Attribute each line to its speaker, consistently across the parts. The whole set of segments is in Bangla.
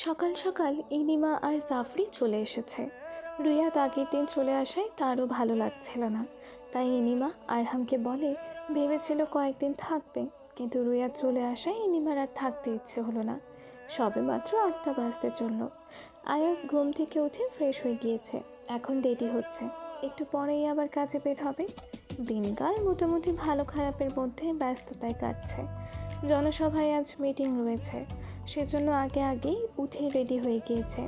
Speaker 1: সকাল সকাল ইনিমা আর জাফরি চলে এসেছে। রুয়াত আগের দিন চলে আসায় তারও ভালো লাগছিল না, তাই ইনিমা আরহামকে বলে ভেবেছিল কয়েকদিন থাকবে, কিন্তু রুয়াত চলে আসায় ইনিমার আর থাকতে ইচ্ছে হলো না। সবে মাত্র 8টা বাজতে চললো। আয়াস ঘুম থেকে উঠে ফ্রেশ হয়ে গিয়েছে, এখন রেডি হচ্ছে, একটু পরেই আবার কাজে বের হবে। দিনকাল মোটামুটি ভালো খারাপের মধ্যে ব্যস্ততায় কাটছে। জনসভায় আজ মিটিং রয়েছে, সেজন্য আগে আগেই উঠে রেডি হয়ে গিয়েছে।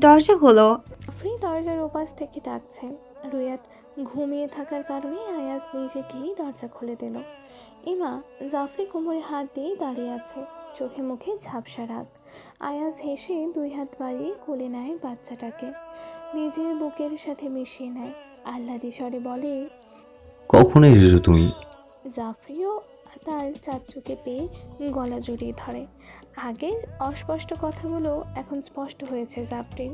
Speaker 2: দরজা হলো।
Speaker 1: জাফরি দরজার ওপাশ থেকে ডাকছে। রুয়াত ঘুমিয়ে থাকার কারণে আয়াজ নিজে গিয়েই দরজা খুলে দিল। ইমা জাফরি কোমরে হাত দিয়েই দাঁড়িয়ে আছে, চোখে মুখে ঝাপসা রাগ। আয়াজ হেসে 2 হাত বাড়িয়ে কোলে নেয় বাচ্চাটাকে, নিজের বুকের সাথে মিশিয়ে নেয়। আহ্লাদি স্বরে বলে,
Speaker 3: কখন এসেছো তুমি?
Speaker 1: জাফরিও তার চাচ্চুকে পেয়ে গলা জড়িয়ে ধরে। আগের অস্পষ্ট কথাগুলো এখন স্পষ্ট হয়েছে জাফরির।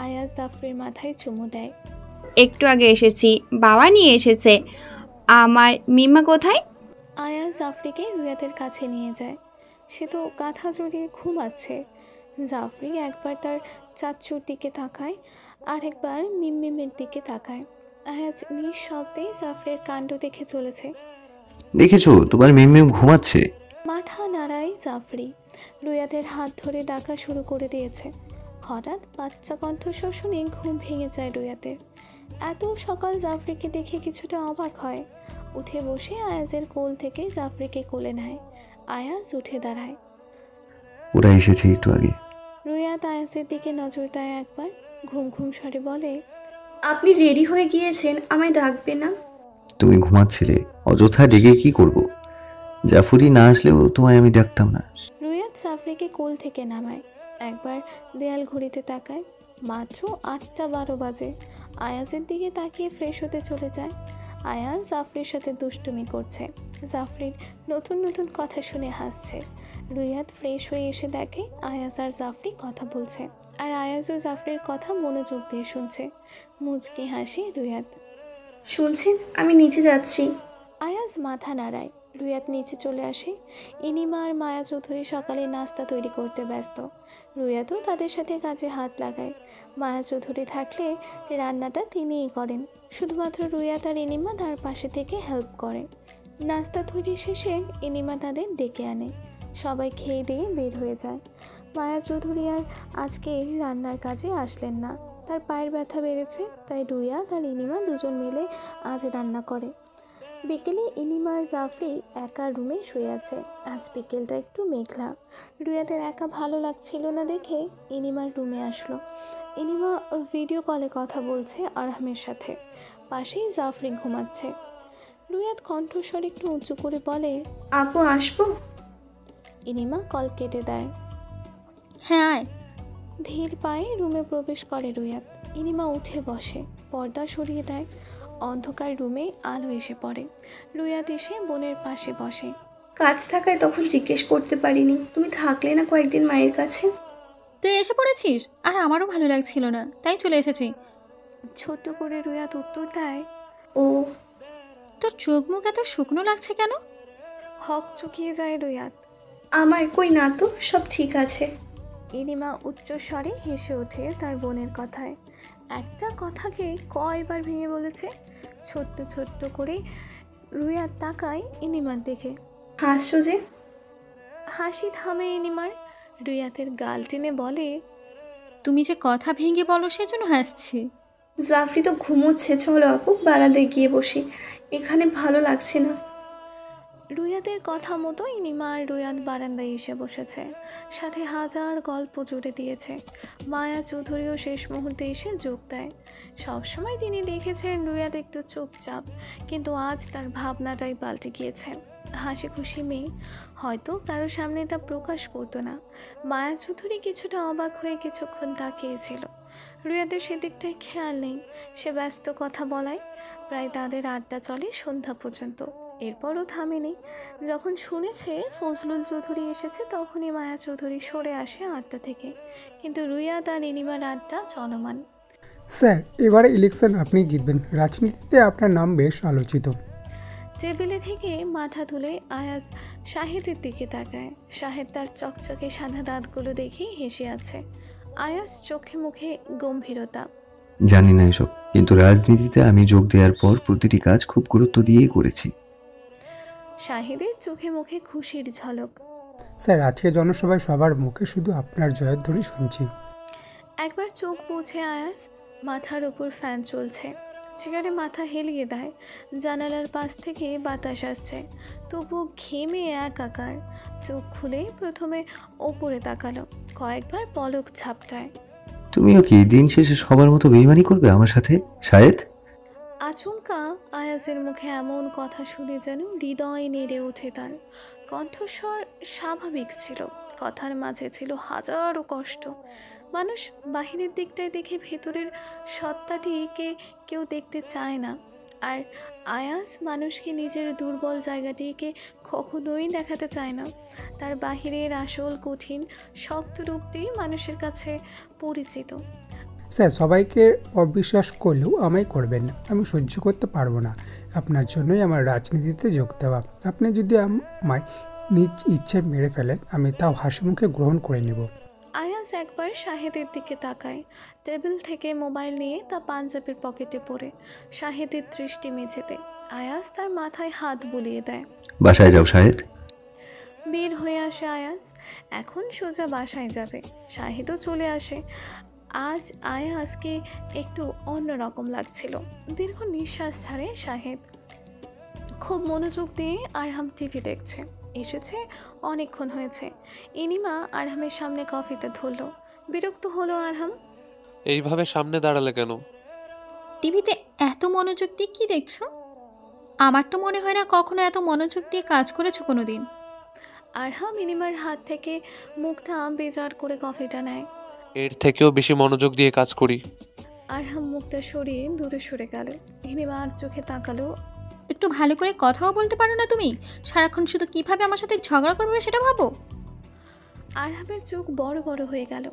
Speaker 1: আয়াজ জাফরির মাথায় চুমু দেয়।
Speaker 2: একটু আগে এসেছি, বাবা নিয়ে এসেছে। আমার মিম্মা কোথায়?
Speaker 1: আয়াজ জাফরিকে রুয়াতের কাছে নিয়ে যায়। সে তো কাঁথা জড়িয়ে ঘুমাচ্ছে। জাফরি একবার তার চাচ্চুর দিকে তাকায়, আর একবার মিমমিমের দিকে তাকায়। আয়াজ নিঃশব্দে জাফরির কাণ্ড দেখে চলেছে।
Speaker 3: দেখেছো তোমার মিম ঘুমাচ্ছে?
Speaker 1: মাথা নাড়ায় জাফরি। রুয়াতের হাত ধরে ডাকা শুরু করে দিয়েছে। হঠাৎ বাচ্চা কণ্ঠস্বর শুনে ঘুম ভেঙে যায় রুয়াতের। এত সকাল জাফরিকে দেখে কিছুটা অবাক হয়। উঠে বসে আয়াজের কোল থেকে জাফরিকে কোলে নেয়। আয়াজ উঠে দাঁড়ায়।
Speaker 3: ওরা এসেছে একটু আগে।
Speaker 1: রুয়াত আয়াজের দিকে নজর দেয় একবার, ঘুম ঘুম স্বরে বলে,
Speaker 4: আপনি রেডি হয়ে গিয়েছেন, আমায় ডাকবে না?
Speaker 3: তুমি ঘুমাচ্ছিলে, অযথা ডেকে কি করব? জাফরি না আসলেও তোমায় আমি ডাকতাম না।
Speaker 1: রুয়াত জাফরিকে কোল থেকে নামায়। একবার দেয়াল ঘড়িতে তাকায়, মাত্র 8টা 12 বাজে। আয়াজের দিকে তাকিয়ে ফ্রেশ হতে চলে যায়। আয়াজ জাফরির সাথে দুষ্টুমি করছে। জাফরির নতুন নতুন কথা শুনে হাসছে। রুয়াত ফ্রেশ হয়ে এসে দেখে আয়াজ আর জাফরি কথা বলছে, আর আয়াজও জাফরির কথা মনোযোগ দিয়ে শুনছে। মুচকি হাসি রুয়াত।
Speaker 4: শুনছেন, আমি নিচে যাচ্ছি।
Speaker 1: আয়াজ মাথা নাড়ায়। রুয়াত নিচে চলে আসে। ইনিমা আর মায়া চৌধুরী সকালে নাস্তা তৈরি করতে ব্যস্ত। রুয়াতও তাদের সাথে কাজে হাত লাগায়। মায়া চৌধুরী থাকলে রান্নাটা তিনিই করেন, শুধুমাত্র রুয়াত আর ইনিমা তার পাশে থেকে হেল্প করে। নাস্তা তৈরি শেষে ইনিমা তাদের ডেকে আনে। সবাই খেয়ে দিয়ে বের হয়ে যায়। মায়া চৌধুরী আর আজকে রান্নার কাজে আসলেন না, তার পায়ের ব্যথা বেড়েছে, তাই রুয়াত আর ইনিমা দুজন মিলে আজ রান্না করে। বিকেলে ইনিমা আর জাফরি একা রুমে শুয়ে আছে। আজ বিকেলটা একটু মেঘলা। রুয়াতের একা ভালো লাগছিল না দেখে ইনিমার রুমে আসলো। ইনিমা ভিডিও কলে কথা বলছে আরহামের সাথে, পাশেই জাফরি ঘুমাচ্ছে। রুয়াত কণ্ঠস্বর একটু উঁচু করে বলে,
Speaker 4: আপু আসবো?
Speaker 1: ইনিমা কল কেটে দেয়।
Speaker 5: হ্যাঁ আয়।
Speaker 1: ধীর পায়ে রুমে প্রবেশ করে রুয়াত। ইনিমা উঠে বসে, পর্দা সরিয়ে দেয়। অন্ধকার রুমে আলো এসে পড়ে। রুয়াত এসে বোনের পাশে বসে।
Speaker 4: কাজ থাকায় তখন জিজ্ঞেস করতে পারিনি, তুমি থাকলে না কয়েকদিন মায়ের কাছে?
Speaker 5: তুই এসে পড়েছিস, আর আমারও ভালো লাগছিল না, তাই চলে এসেছি।
Speaker 1: ছোট্ট করে রুয়াত উত্তর দেয়।
Speaker 4: ও,
Speaker 5: তোর চোখ মুখ এত শুকনো লাগছে কেন?
Speaker 1: হক চুকিয়ে যায় রুয়াত।
Speaker 4: আমার কই না তো, সব ঠিক আছে।
Speaker 1: ইনিমা উচ্চস্বরে হেসে ওঠে তার বোনের কথায়। একটা কথাকে কয়বার ভেঙে বলেছে। ছোট্ট ছোট্ট করে রুয়াত তাকায় ইনিমার দিকে।
Speaker 4: হাসছো যে?
Speaker 1: হাসি থামে ইনিমার। রুয়াতের গাল টেনে বলে,
Speaker 5: তুমি যে কথা ভেঙে বলো সেজন্য হাসছি।
Speaker 4: জাফরি তো ঘুমোচ্ছে, চলো আপু বারান্দায় গিয়ে বসি, এখানে ভালো লাগছে না।
Speaker 1: রুয়াতের কথা মতো ইনিমা আর রুয়াত বারান্দায় এসে বসেছে, সাথে হাজার গল্প জুড়ে দিয়েছে। মায়া চৌধুরীও শেষ মুহূর্তে এসে যোগ দেয়। সবসময় তিনি দেখেছেন রুয়াত একটু চুপচাপ, কিন্তু আজ তার ভাবনাটাই পাল্টে গিয়েছে। হাসি খুশি মেয়ে, হয়তো কারো সামনে তা প্রকাশ করতো না। মায়া চৌধুরী কিছুটা অবাক হয়ে কিছুক্ষণ তাকিয়েছিল। রুয়াতের সেদিকটায় খেয়াল নেই, সে ব্যস্ত কথা বলায়। প্রায় তাদের আড্ডা চলে সন্ধ্যা পর্যন্ত, এরপরও থামেনি। যখন শুনেছে ফজলুল চৌধুরী এসেছে, তখনই মায়া চৌধুরী সরে আসে আড্ডা থেকে, কিন্তু রুয়াত আর ইনিমার আড্ডা চলমান।
Speaker 6: স্যার, এবারে ইলেকশন আপনি জিতবেন, রাজনীতিতে আপনার নাম বেশ আলোচিত।
Speaker 1: টেবিলে থেকে মাথা তুলে আয়াজ শাহেদের দিকে তাকায়। শাহেদ তার চকচকে সাদা দাঁতগুলো দেখে হেসে আছে। আয়াজ চোখে মুখে গম্ভীরতা।
Speaker 3: জানি না এসব, কিন্তু রাজনীতিতে আমি যোগ দেওয়ার পর প্রতিটি কাজ খুব গুরুত্ব দিয়েই করেছি।
Speaker 1: শাহেদের চোখে মুখে খুশির ঝলক।
Speaker 6: স্যার, আজকে জনসভায় সবার মুখে শুধু আপনার জয়ধ্বনি শুনছি।
Speaker 1: একবার চোখ বুঝে আয়াজ। মাথার উপর ফ্যান চলছে, চেয়ারে মাথা হেলিয়ে দেয়। জানালার পাশ থেকে বাতাস আসছে, তবু ঘেমে একাকার। চোখ খুলে প্রথমে ওপরে তাকালো, কয়েকবার পলক ঝাপটায়।
Speaker 3: তুমিও কি দিন শেষে সবার মতো বেইমানি করবে আমার সাথে শাহেদ?
Speaker 1: আচমকা আয়াজের মুখে এমন কথা শুনে যেন হৃদয় নেড়ে ওঠে তার। কণ্ঠস্বর স্বাভাবিক ছিল, কথার মাঝে ছিল হাজারো কষ্ট। মানুষ বাহিরের দিকটায় দেখে ভেতরের সত্তাটিকে কেউ দেখতে চায় না। আর আয়াজ মানুষকে নিজের দুর্বল জায়গাটিকে কখনোই দেখাতে চায় না। তার বাহিরের আসল কঠিন শক্ত রূপটি মানুষের কাছে পরিচিত।
Speaker 6: স্যার, সবাইকে অবিশ্বাস করলেও আমায় করবেন না, আমি সহ্য করতে পারবো না। আপনার জন্যই আমার রাজনীতিতে যোগ দেওয়া। আপনি যদি আমায় নিজ ইচ্ছায় মেরে ফেলেন, আমি তাও হাসি মুখে গ্রহণ করে নেব।
Speaker 1: আয়াজ একবার শাহেদের দিকে তাকায়। টেবিল থেকে মোবাইল নিয়ে তা পাঞ্জাবির পকেটে পড়ে শাহেদের দৃষ্টি মেঝেতে। আয়াজ তার মাথায় হাত বুলিয়ে দেয়।
Speaker 3: বাসায় যাও শাহেদ।
Speaker 1: বের হয়ে আসে আয়াজ। এখন সোজা বাসায় যাবে। শাহেদও চলে আসে। আজ আয়াজকে একটু অন্যরকম লাগছিল। দীর্ঘ নিঃশ্বাস ছাড়ে শাহেদ। খুব মনোযোগ দিয়ে আরহাম টিভি দেখছে। এসেছে অনেকক্ষণ হয়েছে। ইনিমা আরহামের সামনে কফিটা ধরলো। বিরক্ত হলো আরহাম।
Speaker 7: এইভাবে সামনে দাঁড়ালে কেন?
Speaker 5: টিভিতে এত মনোযোগ দিয়ে কি দেখছো? আমার তো মনে হয় না কখনো এত মনোযোগ দিয়ে কাজ করেছো কোনো দিন।
Speaker 1: আরহাম ইনিমার হাত থেকে মুখটা বেজার করে কফিটা নেয়।
Speaker 7: এর থেকেও বেশি মনোযোগ দিয়ে কাজ করি।
Speaker 1: আরহাম মুখটা সরিয়ে দূরে সরে গেল। ইনিমা আর চোখে তাকালো।
Speaker 5: একটু ভালো করে কথাও বলতে পারো না তুমি? সারাক্ষণ শুধু কিভাবে আমার সাথে ঝগড়া করবে সেটা ভাবো।
Speaker 1: আরহামের চোখ বড় বড় হয়ে গেল।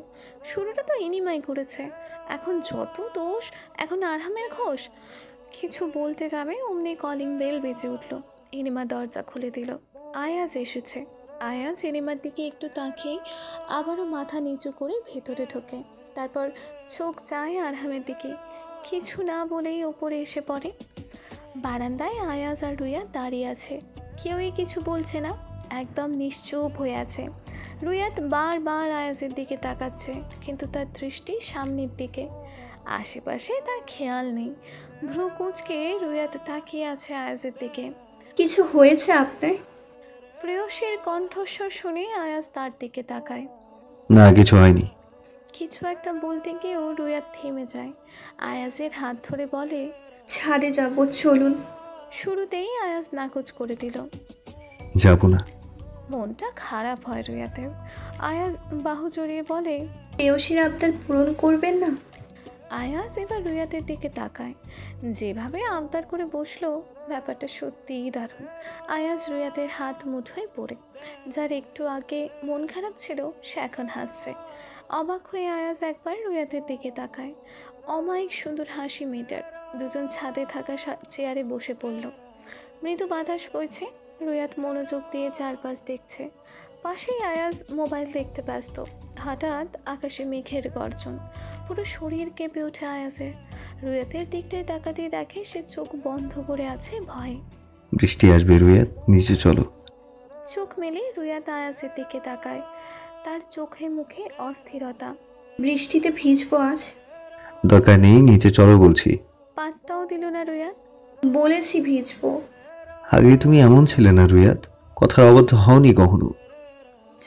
Speaker 1: শুরুটা তো ইনিমাই করেছে, এখন যত দোষ এখন আরহামের ঘোষ। কিছু বলতে যাবে অমনি কলিং বেল বেজে উঠল। ইনিমা দরজা খুলে দিল। আয়াজ এসেছে। আয়াজ ইনিমার দিকে একটু তাকিয়ে আবারও মাথা নিচু করে ভেতরে ঢোকে। তারপর চোখ চায় আরহামের দিকে। কিছু না বলেই ওপরে এসে পড়ে। বারান্দায় আয়াজ আর রুইয়া দাঁড়িয়ে আছে। কেউই কিছু বলছে না, একদম নিশ্চুপ হয়ে আছে। রুইয়াত বারবার আয়াজের দিকে তাকাচ্ছে, কিন্তু তার দৃষ্টি সামনের দিকে। আশেপাশে তার খেয়াল নেই। ভ্রু কুঁচকে রুইয়াত তাকিয়ে আছে আয়াজের দিকে।
Speaker 4: কিছু হয়েছে আপনার?
Speaker 1: প্রেয়সীর কণ্ঠস্বর শুনে আয়াজ তার দিকে তাকায়।
Speaker 3: না, কিছু হয়নি।
Speaker 1: কিছু একটা বলতে গিয়েও রুইয়াত থেমে যায়। আয়াজের হাত ধরে বলে,
Speaker 4: ছাদে যাব, চলুন।
Speaker 1: শুরুতেই আয়াজ নাকচ করে দিল।
Speaker 3: যাবো না।
Speaker 1: মনটা খারাপ হয় রুইয়াতের। আয়াজ বাহু জড়িয়ে বলে,
Speaker 4: প্রেয়সীর আবদার পূরণ করবেন না?
Speaker 1: আয়াজ এবার রুইয়াতের দিকে তাকায়। যেভাবে আবদার করে বসলো, ব্যাপারটা সত্যিই দারুণ। আয়াজ রুইয়াতের হাত মুঠোয় পড়ে। যার একটু আগে মন খারাপ ছিল সে এখন হাসছে। অবাক হয়ে আয়াজ একবার রুইয়াতের দিকে তাকায়। অমায়িক সুন্দর হাসি মেটার। দুজন ছাদে থাকা চেয়ারে বসে পড়ল। মৃদু বাতাস বইছে। রুইয়াত মনোযোগ দিয়ে চারপাশ দেখছে। পাশেই আয়াজ মোবাইল দেখতে ব্যস্ত। হঠাৎ আকাশে মেঘের গর্জন। পুরো শরীর কেঁপে ওঠে আয়াজের। রুইয়াতের দিকটায় তাকাতেই দেখে সে চোখ বন্ধ করে আছে ভয়ে।
Speaker 3: বৃষ্টি আসবে রুইয়াত, নিচে চলো।
Speaker 1: চোখ মেলে রুইয়াত আয়াজের দিকে তাকায়। তার চোখে মুখে অস্থিরতা।
Speaker 4: বৃষ্টিতে ভিজবো আজ।
Speaker 3: দরকার নেই, নিচে চলো বলছি।
Speaker 1: পাত্তাও দিল না রুইয়াত।
Speaker 4: বলেছি ভিজবো।
Speaker 3: আগে তুমি এমন ছিলে না রুইয়াত, কথার অবদ্ধ হওনি কখনো।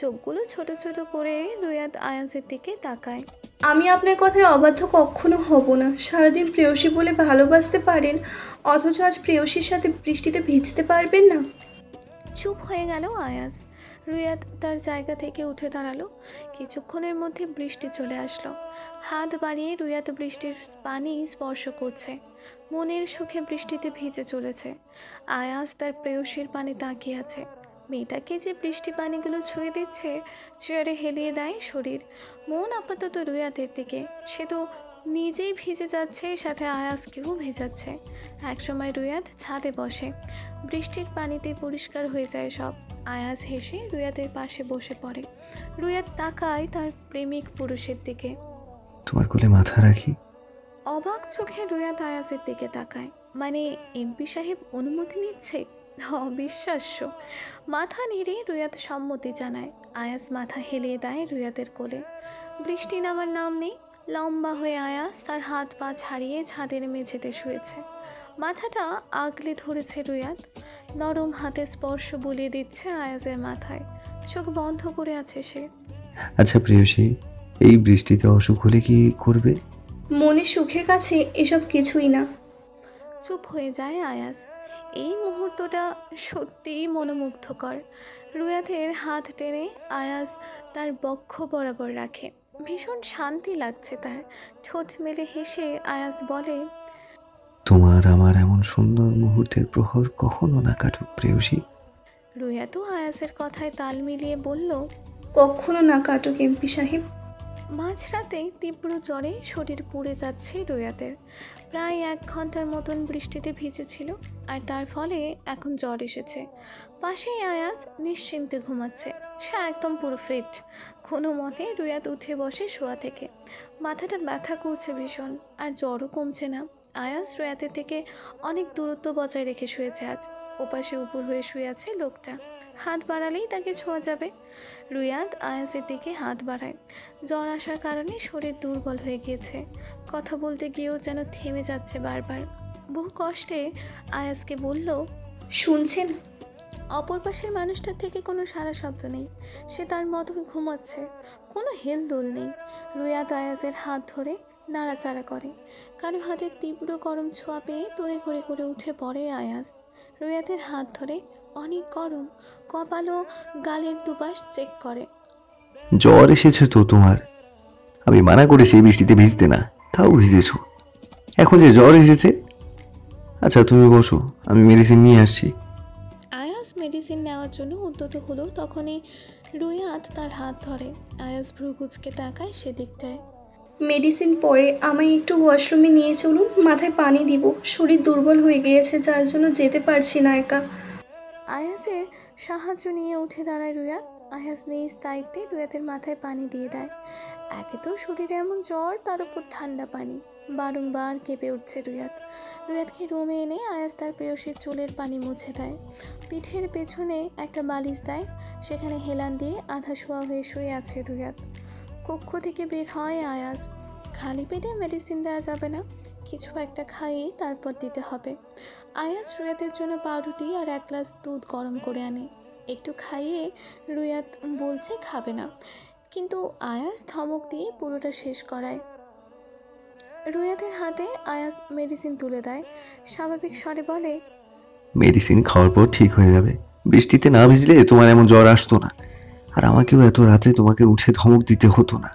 Speaker 1: চোখগুলো ছোট ছোট করে রুইয়াত আয়াজের দিকে তাকায়।
Speaker 4: আমি আপনার কথার অবাধ্য কখনো হব না। সারাদিন প্রেয়সী বলে ভালোবাসতে পারেন, অথচ আজ প্রেয়সীর সাথে বৃষ্টিতে ভিজতে পারবেন না।
Speaker 1: চুপ হয়ে গেল আয়াজ। রুইয়াত তার জায়গা থেকে উঠে দাঁড়ালো। কিছুক্ষণের মধ্যে বৃষ্টি চলে আসলো। হাত বাড়িয়ে রুইয়াত বৃষ্টির পানি স্পর্শ করছে। মনের সুখে বৃষ্টিতে ভিজে চলেছে। আয়াজ তার প্রেয়সীর পানি তাকিয়ে আছে। মেয়েটাকে যে বৃষ্টি পানিগুলো ছুঁয়ে দিচ্ছে, চেয়ারে হেলিয়ে দেয় শরীর। মন আপাতত রুইয়াতের দিকে। সে তো নিজেই ভিজে যাচ্ছে, সাথে আয়াজকেও ভেজাচ্ছে। একসময় রুয়াদ ছাদে বসে, বৃষ্টির পানিতে পরিষ্কার হয়ে যায় সব। আয়াজ হেসে রুয়াদের পাশে বসে পড়ে। রুয়াদ তাকায় তার প্রেমিক পুরুষের দিকে।
Speaker 3: তোমার কোলে মাথা রাখি?
Speaker 1: অবাক চোখে রুয়াদ আয়াজের দিকে তাকায়। মানে এমপি সাহেব অনুমতি নিচ্ছে? অবিশ্বাস্য। মাথা নেড়ে রুয়াদ সম্মতি জানায়। আয়াজ মাথা হেলিয়ে দেয় রুয়াদের কোলে। বৃষ্টি নামার নাম নেই। লম্বা হয়ে আয়াজ তার হাত পা ছাড়িয়ে ছাদের মেঝেতে শুয়েছে। মাথাটা আগলে ধরেছে রুয়াদ। নরম হাতে স্পর্শ বুলিয়ে দিচ্ছে আয়াজের মাথায়। চোখ বন্ধ করে আছে সে।
Speaker 3: আচ্ছা প্রেয়সী, এই বৃষ্টিতে অসুখ হলে কি করবে?
Speaker 4: মনে সুখের কাছে এসব কিছুই না।
Speaker 1: চুপ হয়ে যায় আয়াজ। এই মুহূর্তটা সত্যিই মনোমুগ্ধকর। রুয়াদের হাত টেনে আয়াজ তার বক্ষ বরাবর রাখে। ভীষণ শান্তি লাগছে তার। ঠোঁট মেলে হেসে আয়াজ বলে,
Speaker 3: তোমার আমার এমন সুন্দর মুহূর্তের প্রহর কখনো না কাটুক প্রেয়সী।
Speaker 1: রুয়াদও আয়াজের কথায় তাল মিলিয়ে বলল,
Speaker 4: কখনো না কাটুক এমপি সাহেব।
Speaker 1: মাঝরাতে তীব্র জ্বরে শরীর পুড়ে যাচ্ছে রুয়াদের। প্রায় 1 ঘন্টার মতন বৃষ্টিতে ভিজেছিল, আর তার ফলে এখন জ্বর এসেছে। পাশেই আয়াজ নিশ্চিন্তে ঘুমাচ্ছে। সে একদম পুরো ফিট। কোনো মতে রুয়াদ উঠে বসে শোয়া থেকে। মাথাটা ব্যথা করছে ভীষণ, আর জ্বরও কমছে না। আয়াজ রুয়াদের থেকে অনেক দূরত্ব বজায় রেখে শুয়েছে আজ। ওপাশে উপর হয়ে শুয়ে আছে লোকটা। হাত বাড়ালেই তাকে ছোঁয়া যাবে। রুয়াদ আয়াজের দিকে হাত বাড়ায়। জ্বর আসার কারণে শরীর দুর্বল হয়ে গিয়েছে। কথা বলতে গিয়েও যেন থেমে যাচ্ছে বারবার। বহু কষ্টে আয়াজকে বলল,
Speaker 4: শুনছেন?
Speaker 1: অপর পাশের মানুষটার থেকে কোনো সারা শব্দ নেই। সে তার মতো ঘুমাচ্ছে। কোনো হেলদোল নেই। রুয়াদ আয়াজের হাত ধরে নাড়াচাড়া করে। কারো হাতের তীব্র গরম ছোঁয়া পেয়ে তড়িঘড়ি করে উঠে পড়ে আয়াজ। রুয়াদের হাত ধরে অনেক গরম। কপাল ও গালের দুপাশ চেক করে।
Speaker 3: জ্বর এসেছে তো তোমার। আমি মানা করেছি এই বৃষ্টিতে ভিজতে না, তাও ভিজেছ। এখন যে জ্বর এসেছে। আচ্ছা তুমি বসো, আমি মেডিসিন নিয়ে আসছি।
Speaker 1: আয়াজ মেডিসিন নেওয়ার জন্য উদ্যত হলো, তখনই রুয়াদ তার হাত ধরে। আয়াজ ভ্রু কুঁচকে তাকায় সেদিকটায়।
Speaker 4: মেডিসিন পরে আমায় একটু ওয়াশরুমে নিয়ে চলুন, মাথায় পানি দিব। শরীর দুর্বল হয়ে গিয়েছে, যার জন্য যেতে পারছি না একা।
Speaker 1: আয়াজের সাহায্য নিয়ে উঠে দাঁড়ায় রুয়াদ। আয়াজ নিজ দায়িত্বে রুয়াদের মাথায় পানি দিয়ে দেয়। একে তো শরীরে এমন জ্বর, তার উপর ঠান্ডা পানি। বারংবার কেঁপে উঠছে রুয়াদ। রুয়াদকে রুমে এনে আয়াজ তার প্রেয়সীর চুলের পানি মুছে দেয়। পিঠের পেছনে একটা বালিশ দেয়। সেখানে হেলান দিয়ে আধা শোয়া হয়ে শুয়ে আছে রুয়াদ। কক্ষ থেকে বের হয় আয়াজ। খালি পেটে মেডিসিন দেওয়া যাবে না, কিছু একটা খাইয়ে তারপর দিতে হবে। আয়াজ রুয়াদের জন্য পাউরুটি আর 1 গ্লাস দুধ গরম করে আনে। একটু খাইয়ে রুয়াদ বলছে খাবে না, কিন্তু আয়াজ ধমক দিয়ে পুরোটা শেষ করায়। রুয়াদের হাতে আয়াজ মেডিসিন তুলে দেয়। স্বাভাবিক স্বরে বলে,
Speaker 3: মেডিসিন খাওয়ার পর ঠিক হয়ে যাবে। বৃষ্টিতে না ভিজলে তোমার এমন জ্বর আসতো না, আর আমাকেও এত রাতে তোমাকে উঠে ধমক দিতে হতো না।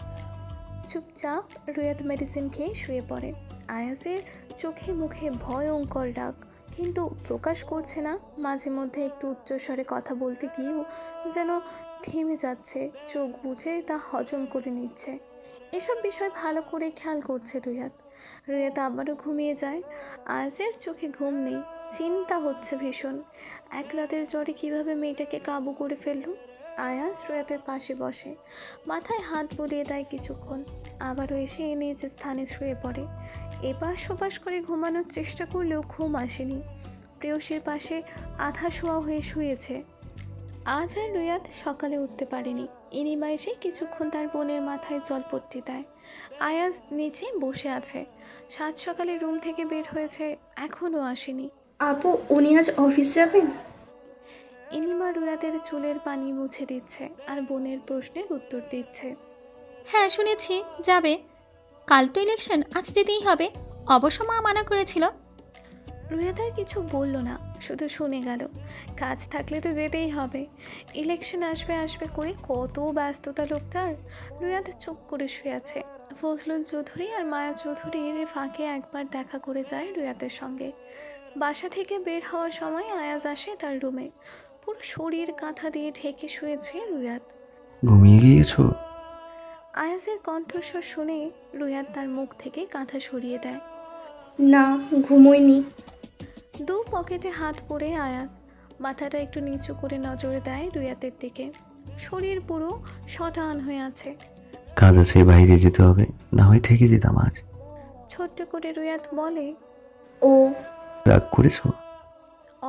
Speaker 1: চুপচাপ রুয়াদ মেডিসিন খেয়ে শুয়ে পড়ে। আয়াজের চোখে মুখে ভয়ঙ্কর রাগ, কিন্তু প্রকাশ করছে না। মাঝে মধ্যে একটু উচ্চস্বরে কথা বলতে গিয়েও যেন থেমে যাচ্ছে, চোখ বুজে তা হজম করে নিচ্ছে। এসব বিষয় ভালো করে খেয়াল করছে রুয়াদ। রুয়াদ আবারও ঘুমিয়ে যায়। আয়াজের চোখে ঘুম নেই, চিন্তা হচ্ছে ভীষণ। 1 রাতের জ্বরে কিভাবে মেয়েটাকে কাবু করে ফেললো। আয়াজ রুয়াদের পাশে বসে, মাথায় হাত বুলিয়ে দেয় কিছুক্ষণ। আবারও এসে নিজ স্থানে শুয়ে পড়ে। এপাশ ওপাশ করে ঘুমানোর চেষ্টা করলেও ঘুম আসেনি। প্রেয়সীর পাশে আধা শোয়া হয়ে শুয়েছে। আজ আর রুয়াদ সকালে উঠতে পারেনি। ইনিমা এসে কিছুক্ষণ তার বোনের মাথায় জলপট্টি দেয়। আয়াজ নিচে বসে আছে। সাত সকালে রুম থেকে বের হয়েছে, এখনও আসেনি।
Speaker 4: আপু, উনি আজ অফিস যাবেন?
Speaker 1: ইনিমা রুয়াদের চুলের পানি মুছে দিচ্ছে আর বোনের প্রশ্নের উত্তর দিচ্ছে।
Speaker 5: হ্যাঁ শুনেছি যাবে। কাল তো ইলেকশন, আজ যেতেই হবে। অবশ্য মা মানা করেছিল।
Speaker 1: রুয়াদ আর কিছু বলল না, শুধু শুনে গেল। কাজ থাকলে তো যেতেই হবে। ইলেকশন আসবে আসবে করে কত ব্যস্ততা লোকটার। রুয়াদ চুপ করে শুয়ে আছে। ফজলুল চৌধুরী আর মায়া চৌধুরীর ফাঁকে একবার দেখা করে যায় রুয়াদের সঙ্গে। বাসা থেকে বের হওয়ার সময় আয়াজ আসে তার রুমে। পুরো শরীর কাঁথা দিয়ে ঢেকে শুয়েছে রুয়াদ।
Speaker 3: ঘুমিয়ে গিয়েছো?
Speaker 1: আয়াজের কণ্ঠস্বর শুনে রুয়াদ তার মুখ থেকে কাঁথা সরিয়ে দেয়।
Speaker 4: না, ঘুমোইনি।
Speaker 1: দু পকেটে হাত পরে আয়াস মাথাটা একটু নিচু করে নজর দেয় রুয়াতের দিকে। শরীর পুরো শটান হয়ে আছে।
Speaker 3: কাজ আছে, বাইরে যেতে হবে, না হয় থেকে যেতাম আজ।
Speaker 1: ছোট্ট করে রুয়াত বলে।
Speaker 4: ও
Speaker 3: রাগ করেছো?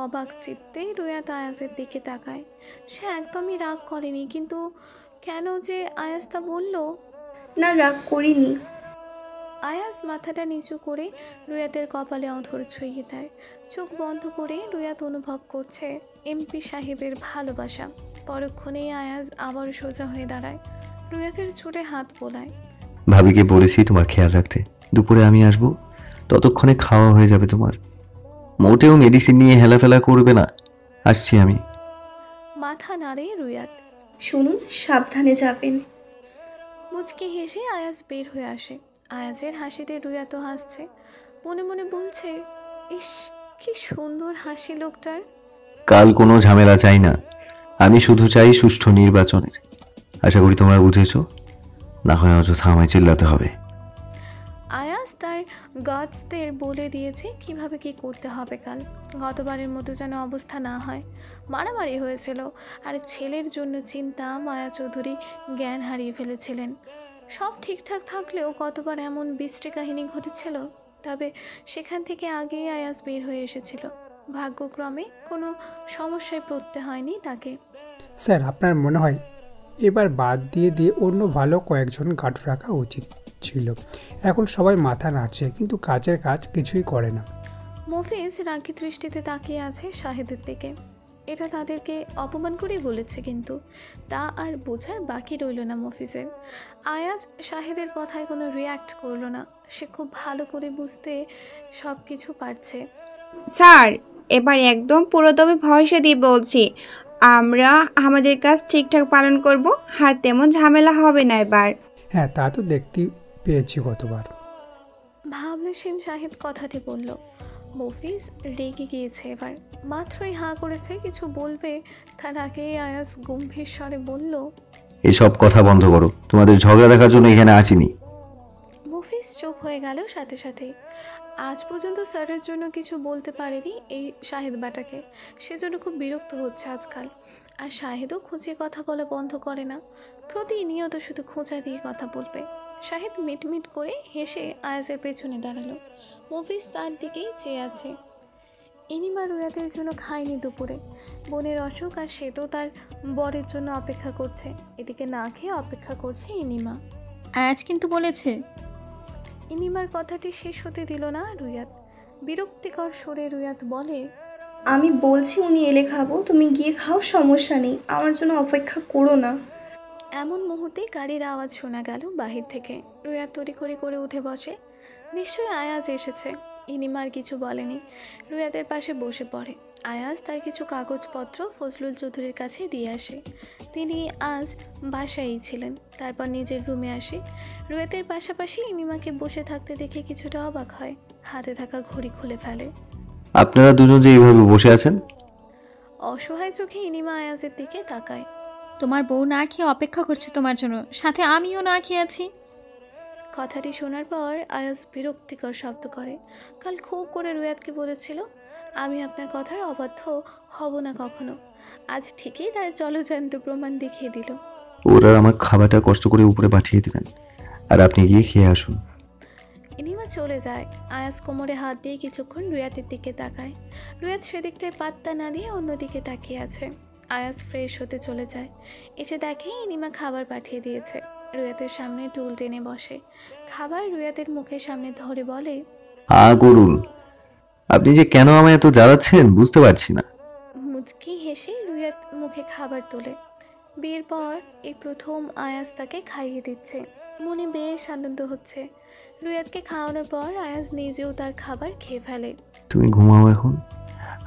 Speaker 1: অবাক চিত্তে রুয়াত আয়াসের দিকে তাকায়। সে একদমই রাগ করেনি, কিন্তু কেন যে আয়াস তা বলল।
Speaker 4: না, রাগ করিনি।
Speaker 1: আয়াস মাথাটা নিচু করে রুয়াতের কপালে অধর ছুঁয়ে দেয়। চোখ বন্ধ করে রুয়াত অনুভব করছে এমপি সাহেবের ভালোবাসা। পরক্ষণেই আয়াস আবার সোজা হয়ে দাঁড়ায়, রুয়াতের চুলে হাত বোলায়।
Speaker 3: ভাবিকে বলেছি তোমার খেয়াল রাখতে, দুপুরে আমি আসবো, ততক্ষণে খাওয়া হয়ে যাবে তোমার। মোটেও মেডিসিন নিয়ে হেলাফেলা করবে না, আসছি আমি।
Speaker 1: মাথা নাড়ে রুয়াত।
Speaker 4: শুনুন, সাবধানে যাবেন।
Speaker 1: মুচকি হেসে আয়াস বের হয়ে আসে। আয়াজের হাসিতে রুয়াতও হাসছে। মনে মনে বলছে, ইস কি সুন্দর হাসি লোকটার।
Speaker 3: কাল কোনো ঝামেলা চাই না, আমি শুধু চাই সুষ্ঠু নির্বাচনের। আশা করি তোমরা বুঝেছো, না হয় অযথা আমায় চিল্লাতে হবে।
Speaker 1: আয়াস তার গাছদের বলে দিয়েছে কিভাবে কি করতে হবে কাল। গতবারের মতো যেন অবস্থা না হয়। মারামারি হয়েছিল, আর ছেলের জন্য চিন্তা মায়া চৌধুরী জ্ঞান হারিয়ে ফেলেছিলেন। সব ঠিকঠাক থাকলেও গতবার এমন বিশ্রী কাহিনী ঘটেছিল। তবে সেখান থেকে আগেই আয়াস বের হয়ে এসেছিল। ভাগ্যক্রমে কোনো সমস্যায় পড়তে হয়নি তাকে।
Speaker 6: স্যার, আপনার মনে হয় এবার বাদ দিয়ে অন্য ভালো কয়েকজন গার্ড রাখা উচিত ছিল। এখন সবাই মাথা নাড়ছে, কিন্তু কাজের কাজ কিছুই করে না।
Speaker 1: মফিজ রাগী দৃষ্টিতে তাকিয়ে আছে শাহেদের দিকে। এটা তাদেরকে অপমান করেই বলেছে, কিন্তু তা আর বোঝার বাকি রইল না মফিজের। আয়াজ শাহেদের কথায় কোনো রিয়্যাক্ট করলো না। সে খুব ভালো করে বুঝতে সব কিছু পারছে।
Speaker 2: স্যার, এবার একদম পুরোদমে ভরসা দিয়ে বলছি, আমরা আমাদের কাজ ঠিকঠাক পালন করব, আর তেমন ঝামেলা হবে না এবার।
Speaker 6: হ্যাঁ, তা তো দেখতেই পেয়েছি গতবার।
Speaker 1: ভাবলেশীন শাহেদ কথাটি বলল। মফিজ রেগে গিয়েছে এবার। মাত্রই হাঁ করেছে কিছু বলবে, তার আগেই আয়াস গম্ভীর স্বরে বলল,
Speaker 3: এসব কথা বন্ধ করো, তোমাদের ঝগড়া দেখার জন্য এখানে আসিনি।
Speaker 1: মফিজ চুপ হয়ে গেল সাথে সাথে। আজ পর্যন্ত স্যারের জন্য কিছু বলতে পারেনি এই শাহেদ বাটাকে। সেজন্য খুব বিরক্ত হচ্ছে আজকাল। আর শাহেদও খুঁজে কথা বলা বন্ধ করে না। প্রতিনিয়ত শুধু খোঁচা দিয়ে কথা বলবে। শাহেদ মিটমিট করে হেসে আয়াসের পেছনে দাঁড়ালো। মফিজ তার দিকেই চেয়ে আছে। ইনিমা রুয়াতের জন্য খায়নি দুপুরে। বোনের অসুখ, আর সে তো তার বরের জন্য অপেক্ষা করছে। এদিকে না খেয়ে অপেক্ষা করছে ইনিমা।
Speaker 5: আয়াজ কিন্তু বলেছে।
Speaker 1: ইনিমার কথাটি শেষ হতে দিল না রুয়াত। বিরক্তিকর সুরে রুয়াত বলে,
Speaker 4: আমি বলছি উনি এলে খাবো, তুমি গিয়ে খাও, সমস্যা নেই, আমার জন্য অপেক্ষা করো না।
Speaker 1: এমন মুহূর্তে গাড়ির আওয়াজ শোনা গেল বাহির থেকে। রুয়াত তড়িঘড়ি করে উঠে বসে। নিশ্চয়ই আয়াজ এসেছে। ইনিমার কিছু বলেনি, রুয়াতের পাশে বসে পড়ে। আয়াজ তার কিছু কাগজপত্র ফজলুল চৌধুরীর কাছে দিয়ে আসে। তিনি আজ বাসায়ই ছিলেন। তারপর নিজের রুমে আসে। রুয়াতের পাশাপাশি ইনিমাকে বসে থাকতে দেখে কিছুটা অবাক হয়। হাতে থাকা ঘড়ি খুলে ফেলে।
Speaker 3: আপনারা দুজন যে এইভাবে বসে আছেন।
Speaker 1: অসহায় চোখে ইনিমা আয়াজের দিকে তাকায়।
Speaker 5: তোমার বউ না খেয়ে অপেক্ষা করছে তোমার জন্য, সাথে আমিও না খেয়ে আছি।
Speaker 1: কথাটি শোনার পর আয়াজ বিরক্তিকর শব্দ করে। কাল খুব করে রুয়াতকে বলেছিল, আমি আপনার কথার অবাধ্য হব না কখনো। আজ ঠিকই তার জলজান্ত প্রমাণ দেখিয়ে দিল।
Speaker 3: ওরা আমার খাবারটা কষ্ট করে উপরে পাঠিয়ে দেবেন, আর আপনি গিয়ে খেয়ে আসুন।
Speaker 1: ইনিমা চলে যায়। আয়াজ কোমরে হাত দিয়ে কিছুক্ষণ রুয়াতের দিকে তাকায়। রুয়াত সেদিকটায় পাত্তা না দিয়ে অন্যদিকে তাকিয়ে আছে। আয়াজ ফ্রেশ হতে চলে যায়। এসে দেখে ইনিমা খাবার পাঠিয়ে দিয়েছে। রুয়াতের সামনে টুল টেনে বসে। খাবার রুয়াতের মুখের সামনে ধরে বলে,
Speaker 3: করুন। আপনি যে কেন আমায় এত জ্বালাচ্ছেন বুঝতে পারছি না।
Speaker 1: মুচকি হেসে রুয়াত মুখে খাবার তোলে। বিয়ের পর এই প্রথম আয়াজ তাকে খাইয়ে দিচ্ছে। মনে বেশ আনন্দ হচ্ছে। রুয়াতকে খাওয়ানোর পর আয়াজ নিজেও তার খাবার খেয়ে ফেলে।
Speaker 3: তুমি ঘুমাও এখন,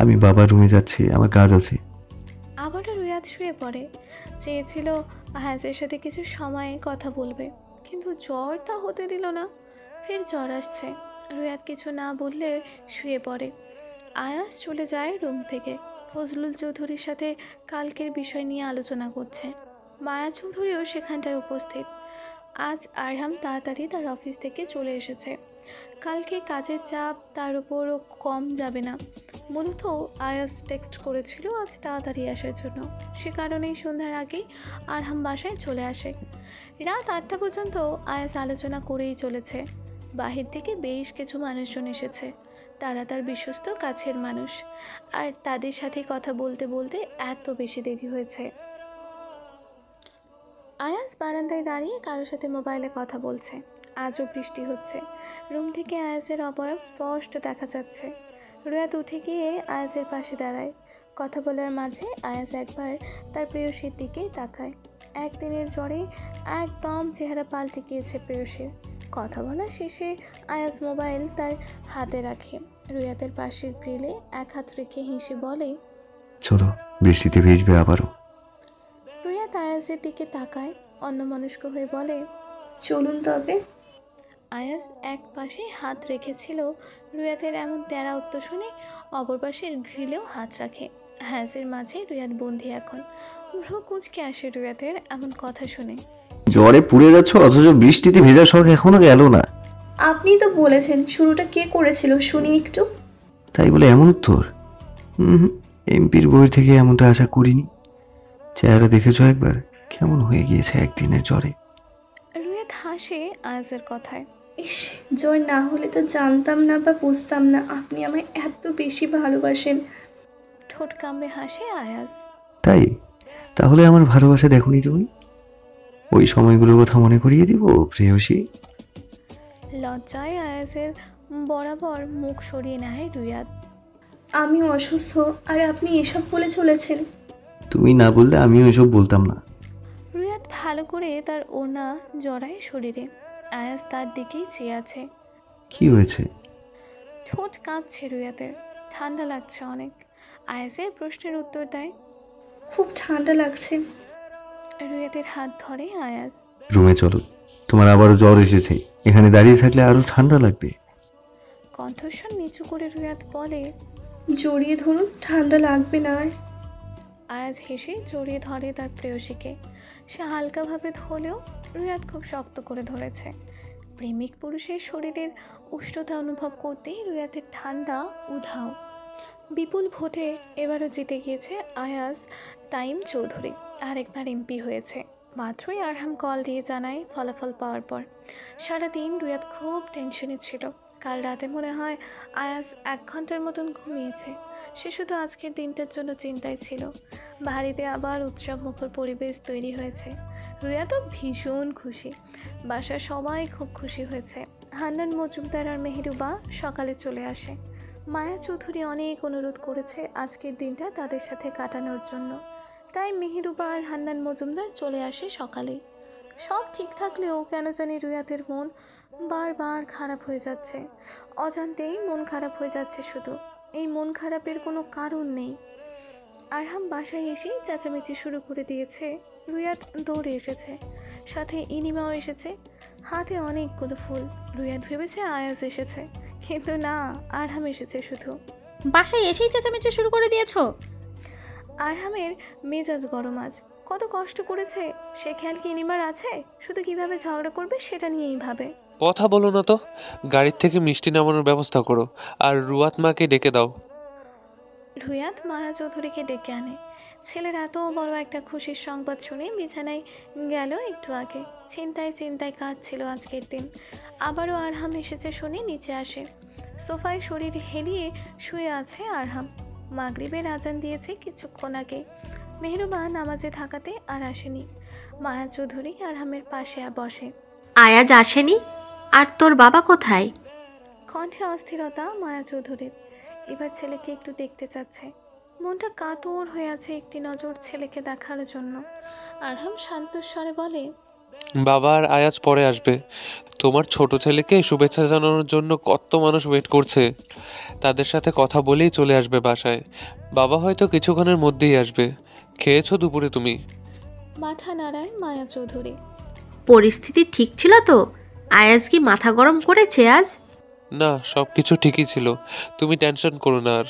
Speaker 3: আমি বাবার রুমে যাচ্ছি, আমার কাজ আছে।
Speaker 1: আবারও রুয়াত শুয়ে পড়ে। চেয়েছিল আয়াজের সাথে কিছু সময় কথা বলবে, কিন্তু জ্বর তা হতে দিল না। ফের জ্বর আসছে। রুয়াত কিছু না বললে শুয়ে পড়ে। আয়াজ চলে যায় রুম থেকে। ফজলুল চৌধুরীর সাথে কালকের বিষয় নিয়ে আলোচনা করছে। মায়া চৌধুরীও সেখানটায় উপস্থিত। আজ আরহাম তাড়াতাড়ি তার অফিস থেকে চলে এসেছে। কালকে কাজের চাপ তার উপরও কম যাবে না। মূলত আয়াস টেক্সট করেছিল আজ তাড়াতাড়ি আসার জন্য, সে কারণেই সন্ধ্যার আগেই আরহাম বাসায় চলে আসে। রাত 8টা পর্যন্ত আয়াস আলোচনা করেই চলেছে। বাহির থেকে বেশ কিছু মানুষজন এসেছে, তারা তার বিশ্বস্ত কাছের মানুষ, আর তাদের সাথে কথা বলতে বলতে এত বেশি দেরি হয়েছে। আয়াস বারান্দায় দাঁড়িয়ে কারোর সাথে মোবাইলে কথা বলছে। আজও বৃষ্টি হচ্ছে। রুম থেকে আয়াসের অবয়ব স্পষ্ট দেখা যাচ্ছে। রুয়াত উঠে গিয়ে আয়াসের পাশে দাঁড়ায়। কথা বলার মাঝে আয়াস একবার তার প্রেয়সীর দিকেই তাকায়। একদিনের জ্বরে একদম চেহারা পাল্টে গিয়েছে প্রেয়সীর। কথা বলা শেষে আয়াস মোবাইল তার হাতে রাখে। রুয়াতের পাশের গ্রিলে এক হাত রেখে হেসে বলে,
Speaker 3: চলো, বৃষ্টিতে ভিজবে আবারও।
Speaker 1: রুয়াত আয়াসের দিকে তাকায়, অন্যমনস্ক হয়ে বলে,
Speaker 4: চলুন তবে।
Speaker 1: আয়াস এক পাশে হাত রেখেছিল। রুয়াতের এমন তেড়া উত্তর শুনে অপর পাশের গ্রিলেও হাত রাখে। আয়াসের মাঝে রুয়াত বন্দি এখন। ভ্রু কুঁচকে আসে রুয়াতের এমন কথা শুনে।
Speaker 3: জ্বরে পুড়ে যাচ্ছ অথচ বৃষ্টিতে ভেজার শখ এখনো গেল না।
Speaker 4: আপনি তো বলেছেন, শুরুটা কে করেছিল শুনি একটু।
Speaker 3: তাই বলে এমন উত্তর? এমপির বই থেকে এমনটা আশা করিনি। চেহারা দেখেছ একবার, কেমন হয়ে গিয়েছে একদিনের জ্বরে।
Speaker 1: রুয়াত হাসে আয়াসের কথায়।
Speaker 4: ইস, জ্বর না হলে তো জানতাম না বা বুঝতাম না আপনি আমায় এত বেশি ভালোবাসেন।
Speaker 1: ঠোঁট কামড়ে হাসে আয়াস।
Speaker 3: তাই? তাহলে আমার ভালোবাসা দেখোনি তুমি? ওই সময়গুলোর কথা মনে করিয়ে দিব প্রেয়সী।
Speaker 1: লজ্জায় আয়াসের বরাবর মুখ সরিয়ে নেয় রুয়াত।
Speaker 4: আমি অসুস্থ আর আপনি এসব বলে চলেছেন।
Speaker 3: তুমি না বললে আমিও এসব বলতাম না।
Speaker 1: রুয়াত ভালো করে তার ওড়না জড়ায় শরীরে। আয়াস তার দিকেই চেয়ে আছে।
Speaker 3: কি হয়েছে?
Speaker 1: ঠোঁট কাঁপছে রুয়াতের, ঠান্ডা লাগছে অনেক। আয়াসের প্রশ্নের উত্তর দেয়,
Speaker 4: খুব ঠান্ডা লাগছে।
Speaker 1: রুয়াতের হাত ধরে আয়াস।
Speaker 3: রুমে চলো, তোমার আবারও জ্বর এসেছে। এখানে দাঁড়িয়ে থাকলে আরো ঠান্ডা লাগবে।
Speaker 1: কণ্ঠস্বর নিচু করে রুয়াত বলে,
Speaker 4: জড়িয়ে ধরুন, ঠান্ডা লাগবে না আর।
Speaker 1: আয়াস হেসে জড়িয়ে ধরে তার প্রেয়সীকে। সে হালকাভাবে ধরলেও রুয়াত খুব শক্ত করে ধরেছে। প্রেমিক পুরুষের শরীরের উষ্ণতা অনুভব করতেই রুয়াতের ঠান্ডা উধাও। বিপুল ভোটে এবারও জিতে গিয়েছে আয়াস তাইম চৌধুরী, আরেকবার এমপি হয়েছে। মাত্রই আরহাম কল দিয়ে জানায় ফলাফল পাওয়ার পর। সারাদিন রুয়াত খুব টেনশনে ছিল। কাল রাতে মনে হয় আয়াস 1 ঘন্টার মতন ঘুমিয়েছে। সে শুধু আজকের দিনটার জন্য চিন্তায় ছিল। বাড়িতে আবার উৎসব মুখর পরিবেশ তৈরি হয়েছে। রুয়া তো ভীষণ খুশি। বাসার সবাই খুব খুশি হয়েছে। হান্নান মজুমদার আর মেহেরুবা সকালে চলে আসে। মায়া চৌধুরী অনেক অনুরোধ করেছে আজকের দিনটা তাদের সাথে কাটানোর জন্য, তাই মেহেরুবা আর হান্নান মজুমদার চলে আসে সকালে। সব ঠিক থাকলেও কেন জানি রুয়াতের মন বারবার খারাপ হয়ে যাচ্ছে। অজান্তেই মন খারাপ হয়ে যাচ্ছে শুধু। এই মন খারাপের কোনো কারণ নেই। আরহাম বাসায় এসেই চেঁচামেচি শুরু করে দিয়েছে। রুয়াত দৌড়ে এসেছে, সাথে ইনিমাও এসেছে, হাতে অনেকগুলো ফুল। রুয়াত ভেবেছে আয়াজ এসেছে, কিন্তু না, আরহাম এসেছে শুধু।
Speaker 5: বাসায় এসেই চেঁচামেচি শুরু করে দিয়েছো?
Speaker 1: আরহামের মেজাজ গরম আজ। কত কষ্ট করেছে সে খেয়াল কি ইনিমার আছে? শুধু কিভাবে ঝগড়া করবে সেটা নিয়েই ভাবে।
Speaker 7: কথা বলো না তো, গাড়ির থেকে মিষ্টি নামানোর ব্যবস্থা করো, আর রুয়াত মাকে ডেকে দাও।
Speaker 1: রুয়াত মায়া চৌধুরীকে ডেকে আনে। ছেলের এত বড় একটা খুশির সংবাদ শুনে বিছানায় গেল একটু আগে। চিন্তায় চিন্তায় কাটছিল আজকের দিন। আবারও আরহাম এসেছে শুনে নিচে আসে। সোফায় শরীর হেলিয়ে শুয়ে আছে আরহাম। মাগরিবের আজান দিয়েছে কিছুক্ষণ আগে। মেহরুবা নামাজে থাকাতে আর আসেনি। মায়া চৌধুরী আরহামের পাশে বসে।
Speaker 8: আয়াজ আসেনি? আর তোর বাবা কোথায়?
Speaker 1: কণ্ঠে অস্থিরতা মায়া চৌধুরীর। এবার ছেলেকে একটু দেখতে চাচ্ছে। মনটা কাতর হয়ে আছে একটি নজর ছেলেকে দেখার জন্য। আরহাম শান্ত স্বরে বলে,
Speaker 7: বাবা আর আয়াজ পরে আসবে। তোমার ছোট ছেলেকে শুভেচ্ছা জানানোর জন্য কত মানুষ ওয়েট করছে। তাদের সাথে কথা বলেই চলে আসবে বাসায়। বাবা হয়তো কিছুক্ষণের মধ্যেই আসবে। খেয়েছো দুপুরে তুমি?
Speaker 1: মাথা নাড়ায় মায়া চৌধুরী।
Speaker 8: পরিস্থিতি ঠিক ছিল তো? আয়াজ কি মাথা গরম করেছে আজ?
Speaker 7: না, সব কিছু ঠিকই ছিল। তুমি টেনশন করো না আর।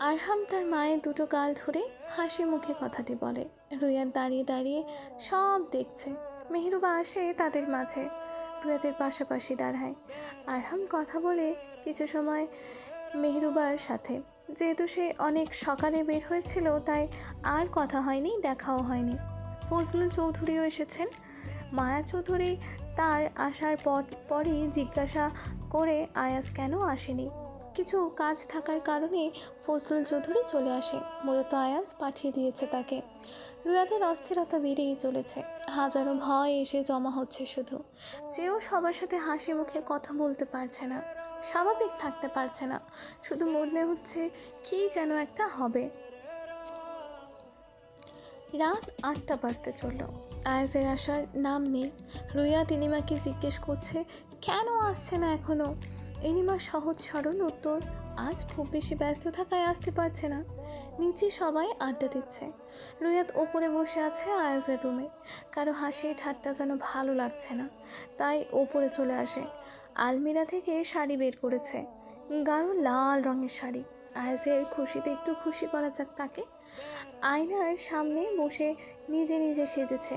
Speaker 1: আরহাম তার মায়ের দুটো গাল ধরে হাসি মুখে কথাটি বলে। রুয়াত দাঁড়িয়ে দাঁড়িয়ে সব দেখছে। মেহরুবা আসে তাদের মাঝে। রুয়াতের পাশাপাশি দাঁড়ায়। আরহাম কথা বলে কিছু সময় মেহরুবার সাথে। যেহেতু সে অনেক সকালে বের হয়েছিল তাই আর কথা হয়নি, দেখাও হয়নি। ফজলুল চৌধুরীও এসেছেন। মায়া চৌধুরী তার আসার পরই জিজ্ঞাসা করে আয়াজ কেন আসেনি। কিছু কাজ থাকার কারণে ফজলুল চৌধুরী চলে আসে। মূলত আয়াজ পাঠিয়ে দিয়েছে তাকে। রুয়াদের অস্থিরতা বেড়েই চলেছে। হাজারো ভয় এসে জমা হচ্ছে শুধু। যেও সবার সাথে হাসি মুখে কথা বলতে পারছে না, স্বাভাবিক থাকতে পারছে না। শুধু মনে হচ্ছে কি যেন একটা হবে। রাত 8টা বাজতে চলল। আয়াজের আসার নাম নেই। রুয়াত ইনিমাকে জিজ্ঞেস করছে কেন আসছে না এখনো। ইনিমার সহজ সরল উত্তর, আজ খুব বেশি ব্যস্ত থাকায় আসতে পারছে না। নিচে সবাই আড্ডা দিচ্ছে। রুয়াত ওপরে বসে আছে আয়াজের রুমে। কারো হাসি ঠাট্টা যেন ভালো লাগছে না, তাই ওপরে চলে আসে। আলমিরা থেকে শাড়ি বের করেছে, গাঢ় লাল রঙের শাড়ি। আয়াজের খুশিতে একটু খুশি করা যাক তাকে। আয়নার সামনে বসে নিজে নিজে সেজেছে।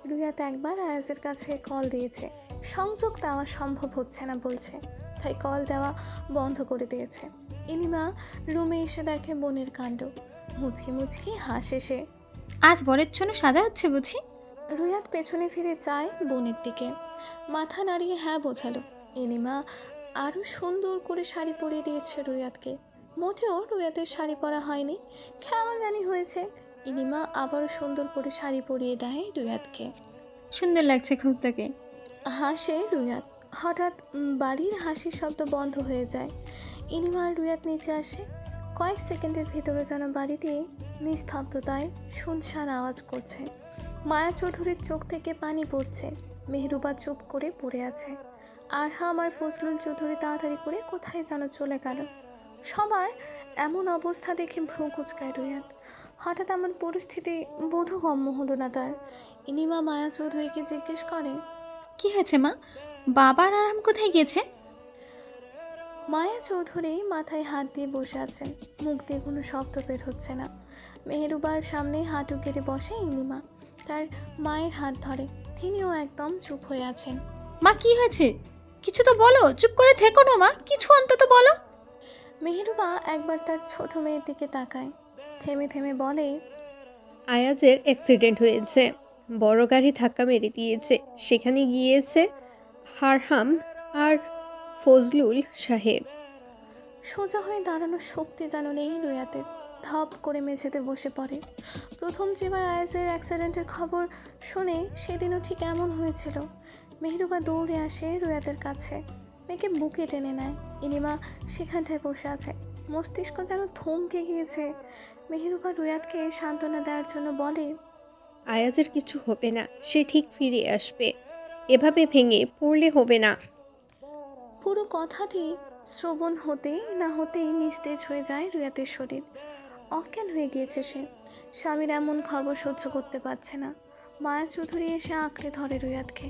Speaker 1: রুয়াত একবার আয়াজের কাছে কল দিয়েছে, সংযোগ দেওয়া সম্ভব হচ্ছে না বলছে, তাই কল দেওয়া বন্ধ করে দিয়েছে। ইনিমা রুমে এসে দেখে বোনের কাণ্ড। মুচকি মুচকি হাসে সে।
Speaker 5: আজ বরের জন্য সাজা হচ্ছে বুঝি?
Speaker 1: রুয়াত পেছনে ফিরে চায় বোনের দিকে, মাথা নাড়িয়ে হ্যাঁ বোঝালো। ইনিমা আরও সুন্দর করে শাড়ি পরিয়ে দিয়েছে রুয়াতকে। মোটেও রুয়াতের শাড়ি পরা হয়নি, কেমন জানি হয়েছে। ইনিমা আবারও সুন্দর করে শাড়ি পরিয়ে দেয় রুয়াতকে।
Speaker 5: সুন্দর লাগছে খুব তোকে।
Speaker 1: হাসে রুয়াত। হঠাৎ বাড়ির হাসির শব্দ বন্ধ হয়ে যায়। ইনিমা আর রুয়াত নিচে আসে। কয়েক সেকেন্ডের ভিতরে যেন বাড়িটি নিস্তব্ধতায় শুনশান আওয়াজ করছে। মায়া চৌধুরীর চোখ থেকে পানি পড়ছে। মেহরুবা চুপ করে পড়ে আছে। আরহাম আর ফজলুল চৌধুরী তাড়াতাড়ি করে কোথায় যেন চলে গেল। সবার এমন অবস্থা দেখে ভ্রু কুচকায় রুয়াত। হঠাৎ এমন পরিস্থিতি বোধগম্য হলো না তার। ইনিমা মায়া চৌধুরীকে জিজ্ঞেস করে,
Speaker 5: কি হয়েছে মা? বাবা আর আরাম কোথায় গিয়েছে?
Speaker 1: মায়া চৌধুরী মাথায় হাত দিয়ে বসে আছেন, মুখ দিয়ে কোনো শব্দ বের হচ্ছে না। মেহরুবার সামনে হাঁটু কেটে বসে ইনিমা, তার মায়ের হাত ধরে। তিনিও একদম চুপ হয়ে আছেন।
Speaker 5: মা কি হয়েছে? কিছু তো বলো, চুপ করে থেকো না মা, কিছু অন্তত বলো।
Speaker 1: মেহরুবা একবার তার ছোট মেয়ের দিকে তাকায়, থেমে থেমে বলে,
Speaker 9: আয়াজের অ্যাক্সিডেন্ট হয়েছে, বড় গাড়ি ধাক্কা মেরে দিয়েছে। সেখানে গিয়েছে হারহাম আর ফজলুল সাহেব।
Speaker 1: সোজা হয়ে দাঁড়ানোর শক্তি যেন নেই রুয়াতের। ধপ করে মেঝেতে বসে পড়ে। প্রথম যেবার আয়াজের অ্যাক্সিডেন্টের খবর শুনে সেদিনও ঠিক এমন হয়েছিল। মেহরুবা দৌড়ে আসে রুয়াতের কাছে, মেয়েকে বুকে টেনে নেয়। ইনিমা সেখানটায় বসে আছে, মস্তিষ্ক যেন থমকে গিয়েছে। মেহরুবা রুয়াতকে সান্ত্বনা দেওয়ার জন্য বলে,
Speaker 9: আয়াজের কিছু হবে না, সে ঠিক ফিরে আসবে। এভাবে ভেঙে পড়লে হবে না।
Speaker 1: পুরো কথাটি শ্রবণ হতেই না হতেই নিস্তেজ হয়ে যায় রুয়াতের শরীর। অজ্ঞান হয়ে গিয়েছে সে। স্বামীর এমন খবর সহ্য করতে পারছে না। মায়া চৌধুরী এসে আঁকড়ে ধরে রুয়াতকে,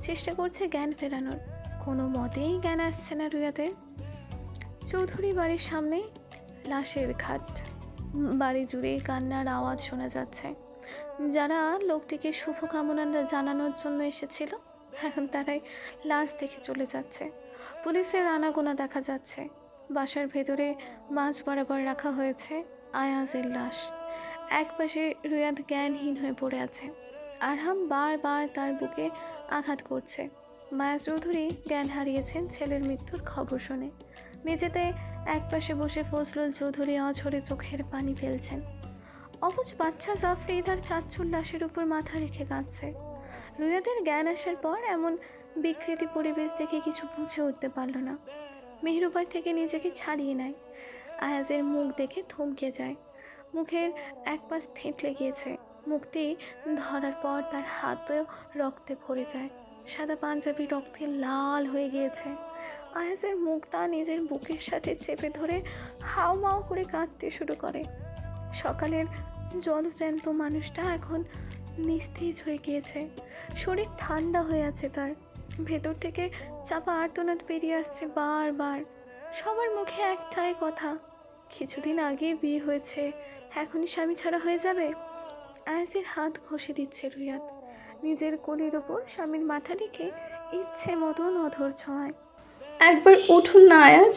Speaker 1: চেষ্টা করছে জ্ঞান ফেরানোর। কোনো মতেই জ্ঞান আসছে না রুয়াতের। চৌধুরী বাড়ির সামনে লাশের ঘাট। বাড়ি জুড়ে কান্নার আওয়াজ শোনা যাচ্ছে। যারা লোকটিকে শুভকামনা জানানোর জন্য এসেছিল এখন তারাই লাশ দেখে চলে যাচ্ছে। পুলিশের আনাগোনা দেখা যাচ্ছে। বাসার ভেতরে মাঝ বরাবর রাখা হয়েছে আয়াজের লাশ। একপাশে রুয়াত জ্ঞানহীন হয়ে পড়ে আছে। আরহাম বারবার তার বুকে আঘাত করছে। মায়া চৌধুরী জ্ঞান হারিয়েছেন ছেলের মৃত্যুর খবর শুনে। মেঝেতে একপাশে বসে ফজলুল চৌধুরী অঝরে চোখের পানি ফেলছেন। অবুঝ বাচ্চা জাফরি তার চাচ্চুর লাশের উপর মাথা রেখে কাঁদছে। রুয়াতের জ্ঞান আসার পর এমন বিকৃতি পরিবেশ দেখে কিছু বুঝে উঠতে পারল না। মেহরুবার থেকে নিজেকে ছাড়িয়ে নেয়। আয়াজের মুখ দেখে থমকে যায়। মুখের এক পাশ থেঁতলে গিয়েছে। মুখটি ধরার পর তার হাতও রক্তে ভরে যায়। সাদা পাঞ্জাবি রক্তে লাল হয়ে গিয়েছে। আয়াজের মুখটা নিজের বুকের সাথে চেপে ধরে হাউমাউ করে কাঁদতে শুরু করে। সকালের জলজ্যান্ত মানুষটা এখন নিস্তেজ হয়ে গিয়েছে। শরীর ঠান্ডা হয়ে আছে তার। ভেতর থেকে চাপা আর্তনাদ বেরিয়ে আসছে বারবার। সবার মুখে একটাই কথা, কিছুদিন আগে বিয়ে হয়েছে, এখনই স্বামী ছাড়া হয়ে যাবে। আয়াজের হাত ঘষে দিচ্ছে রুয়াত। নিজের কোলের ওপর স্বামীর মাথা রেখে ইচ্ছে মতন অধৈর্য ছোঁয়ায়।
Speaker 4: একবার উঠুন না আয়াজ,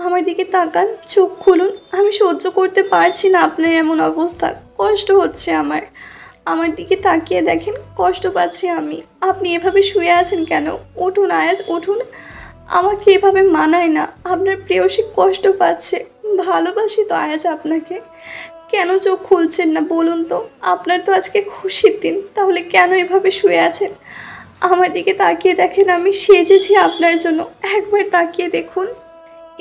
Speaker 4: আমার দিকে তাকান, চোখ খুলুন। আমি সহ্য করতে পারছি না আপনার এমন অবস্থা, কষ্ট হচ্ছে আমার। আমার দিকে তাকিয়ে দেখেন, কষ্ট পাচ্ছি আমি। আপনি এভাবে শুয়ে আছেন কেন? উঠুন আয়াজ, উঠুন। আমাকে এভাবে মানায় না, আপনার প্রেয়সী কষ্ট পাচ্ছে। ভালোবাসি তো আয়াজ আপনাকে। কেন চোখ খুলছেন না বলুন তো? আপনার তো আজকে খুশির দিন, তাহলে কেন এভাবে শুয়ে আছেন? আমার দিকে তাকিয়ে দেখেন, আমি সেজেছি আপনার জন্য, একবার তাকিয়ে দেখুন।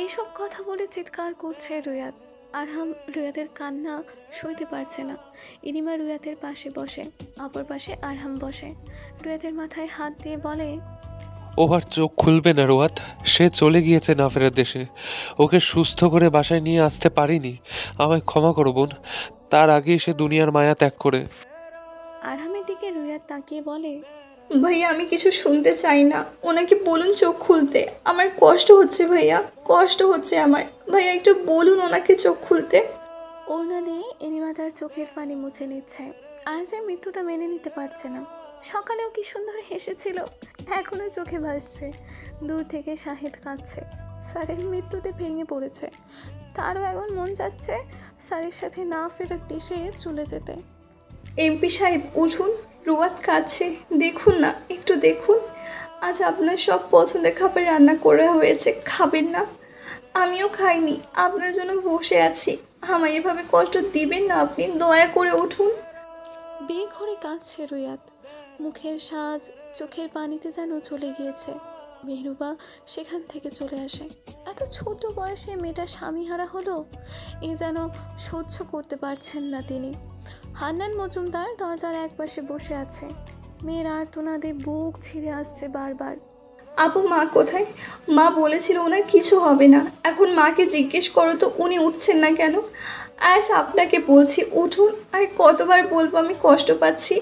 Speaker 1: এসব কথা বলে চিৎকার করছে রুয়াত। আরহাম রুয়াতের কান্না সইতে পারছে না। ইনিমা রুয়াতের পাশে বসে, অপর পাশে আরহাম বসে। রুয়াতের মাথায় হাত দিয়ে বলে,
Speaker 7: ও আর চোখ খুলবে না রোয়াত। সে চলে গিয়েছে না ফেরার দেশে। ওকে সুস্থ করে বাসায় নিয়ে আসতে পারিনি। আমায় ক্ষমা করো বোন। তার আগেই সে দুনিয়ার মায়া ত্যাগ করে।
Speaker 1: আরহামের দিকে রুয়াত তাকিয়ে বলে,
Speaker 4: ভাইয়া আমি কিছু শুনতে চাই না, ওনাকে বলুন চোখ খুলতে। আমার কষ্ট হচ্ছে ভাইয়া, কষ্ট হচ্ছে আমার। ভাইয়া একটু বলুন ওনাকে চোখ খুলতে।
Speaker 1: ওড়না দিয়ে এনিমা তার চোখের পানি মুছে নিচ্ছে। আয়াজের মৃত্যুটা মেনে নিতে পারছে না। সকালেও কি সুন্দর হেসেছিল, এখনো চোখে ভাসছে। দূর থেকে শাহিদ কাঁদছে, স্যারের মৃত্যুতে ভেঙে পড়েছে। তারও এখন মন যাচ্ছে স্যারের সাথে না ফেরার দেশে চলে যেতে।
Speaker 4: এমপি সাহেব উঠুন, রুয়াত কাঁদছে, দেখুন না, একটু দেখুন। আজ আপনার সব পছন্দের খাবার রান্না করা হয়েছে, খাবেন না? আমিও খাইনি, আপনার জন্য বসে আছি। আমায় এভাবে কষ্ট দিবেন না আপনি, দয়া করে উঠুন।
Speaker 1: বেঘরে কাঁদছে রুয়াত। মুখের সাজ চোখের পানিতে যেন চলে গিয়েছে। মেহরুবা সেখান থেকে চলে আসে। এত ছোট বয়সে মেয়েটা স্বামীহারা হলো, এ যেন সহ্য করতে পারছেন না তিনি। হান্নান মজুমদার দরজার একপাশে বসে আছে। মেয়ের আর্তনাদে বুক ছিঁড়ে আসছে বারবার।
Speaker 4: আপু মা কোথায়? মা বলেছিল ওনার কিছু হবে না। এখন মাকে জিজ্ঞেস করো তো উনি উঠছেন না কেন? আজ আপনাকে বলছি উঠুন। আর কতবার বলবো আমি কষ্ট পাচ্ছি?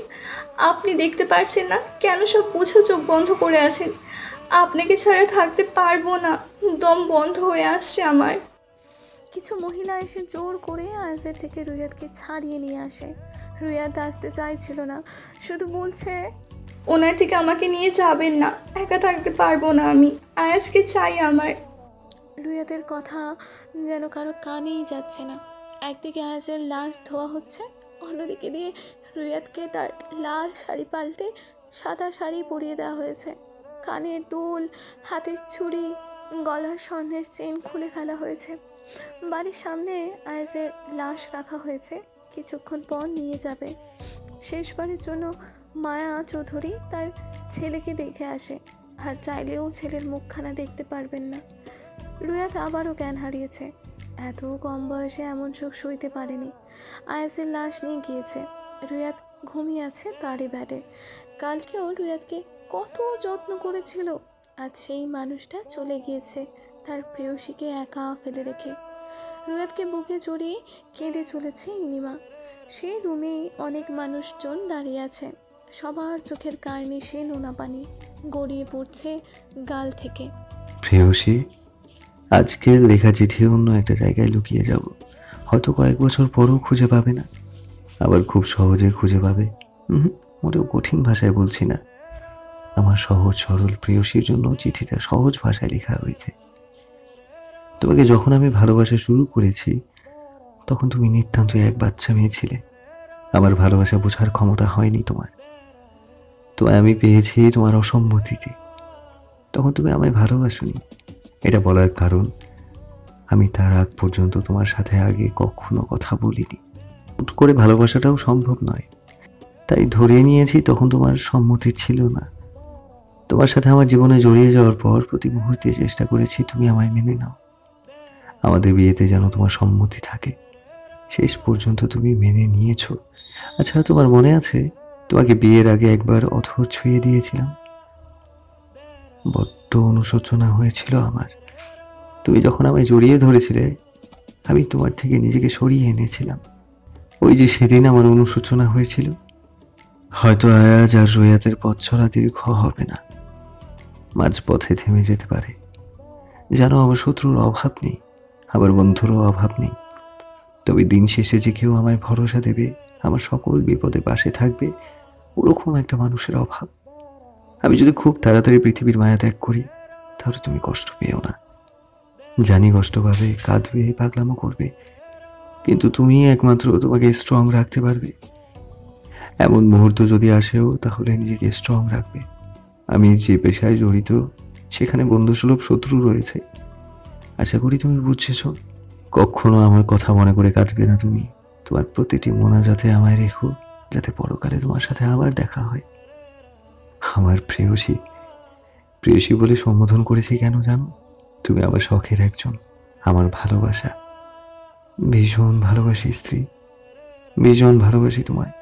Speaker 4: আপনি দেখতে পারছেন না? কেন সব বুঝে চোখ বন্ধ করে আছেন? আপনাকে ছাড়া থাকতে পারবো না, দম বন্ধ হয়ে আসছে আমার।
Speaker 1: কিছু মহিলা এসে জোর করে আয়াজের থেকে রুয়াতকে ছাড়িয়ে নিয়ে আসে। রুয়াত আসতে চাইছিল না, শুধু বলছে,
Speaker 4: ওনার থেকে আমাকে নিয়ে যাবেন না, একা থাকতে পারবো না আমি। আয়াজকে চাই আমার।
Speaker 1: রুয়াতের কথা যেন কারো কানেই যাচ্ছে না। একদিকে আয়াজের লাশ ধোয়া হচ্ছে, অন্যদিকে দিয়ে রুয়াতকে তার লাল শাড়ি পাল্টে সাদা শাড়ি পরিয়ে দেওয়া হয়েছে। কানের দুল, হাতের ছুরি, গলার স্বর্ণের চেন খুলে ফেলা হয়েছে। বাড়ির সামনে আয়াজের লাশ রাখা হয়েছে, কিছুক্ষণ পর নিয়ে যাবে। শেষবারের জন্য মায়া চৌধুরী তার ছেলেকে দেখে আসে, আর চাইলেও ছেলের মুখখানা দেখতে পারবেন না। রুয়াত আবারও জ্ঞান হারিয়েছে। এত কম বয়সে এমন সুখ সইতে পারেনি। আয়াজের লাশ নিয়ে গিয়েছে। রুয়াত ঘুমিয়ে আছে তারই ব্যাডে। কালকেও রুয়াতকে কত যত্ন করেছিল, আজ সেই মানুষটা চলে গিয়েছে তার প্রেয়সীকে একা ফেলে রেখে। রুয়াতকে বুকে জড়িয়ে কেঁদে চলেছে ইনিমা। সেই রুমেই অনেক মানুষজন দাঁড়িয়ে আছে। সবার চোখের কার্নিশে নোনা পানি গড়িয়ে পড়ছে গাল থেকে।
Speaker 3: প্রেয়সী, আজকের লেখা চিঠি অন্য একটা জায়গায় লুকিয়ে যাব। হয়তো কয়েক বছর পরও খুঁজে পাবে না, আবার খুব সহজে খুঁজে পাবে। মোটেও কঠিন ভাষায় বলছি না। আমার সহজ সরল প্রেয়সীর জন্য চিঠিটা সহজ ভাষায় লেখা হয়েছে। তোমাকে যখন আমি ভালোবাসা শুরু করেছি, তখন তুমি নিতান্ত এক বাচ্চা মেয়ে ছিলে। আমার ভালোবাসা বোঝার ক্ষমতা হয়নি তোমার। তো আমি পেয়েছি তোমার অসম্মতিতে। তখন তুমি আমায় ভালোবাসোনি। এটা বলার কারণ, আমি তার আগ পর্যন্ত তোমার সাথে আগে কখনো কথা বলিনি। হুট করে ভালোবাসাটাও সম্ভব নয়, তাই ধরে নিয়েছি তখন তোমার সম্মতি ছিল না। তোমার সাথে আমার জীবনে জড়িয়ে যাওয়ার পর প্রতি মুহূর্তে চেষ্টা করেছি তুমি আমায় মেনে নাও। আমাদের বিয়েতে যেন তোমার সম্মতি থাকে। শেষ পর্যন্ত তুমি মেনে নিয়েছো। আচ্ছা, তোমার মনে আছে তোমাকে বিয়ের আগে একবার অথর ছুঁয়ে দিয়েছিলাম? বড্ড অনুশোচনা হয়েছিল আমার। তুমি যখন আমায় জড়িয়ে ধরেছিলে, আমি তোমার থেকে নিজেকে সরিয়ে এনেছিলাম। ওই যে সেদিন আমার অনুশোচনা হয়েছিল। হয়তো আয়াজ আর রুয়াতের পথ চলা দীর্ঘ হবে না, মাঝপথে থেমে যেতে পারে। জানো, আমার শত্রুর অভাব নেই, আবার বন্ধুরও অভাব নেই। তবে দিন শেষে যে কেউ আমায় ভরসা দেবে, আমার সকল বিপদে পাশে থাকবে, ওরকম একটা মানুষের অভাব আমি যদি খুব তাড়াতাড়ি পৃথিবীর মায়া ত্যাগ করি, তাহলে তুমি কষ্ট পেও না। জানি কষ্ট পাবে, কাঁদবে, পাগলামো করবে, কিন্তু তুমি একমাত্র তোমাকে স্ট্রং রাখতে পারবে। এমন মুহূর্ত যদি আসেও, তাহলে নিজেকে স্ট্রং রাখবে। আমি যে পেশায় জড়িত, সেখানে বন্ধুসুলভ শত্রু রয়েছে। আশা করি তুমি বুঝেছ। কখনো আমার কথা মনে করে কাঁদবে না তুমি। তোমার প্রতিটি মোনাজাতে আমায় রেখো, যাতে পরকালে তোমার সাথে আবার দেখা হয়। আমার প্রেয়সী, প্রেয়সী বলে সম্বোধন করেছি কেন জানো? তুমি আমার শখের একজন, আমার ভালোবাসা। ভীষণ ভালোবাসি স্ত্রী, ভীষণ ভালোবাসি তোমায়।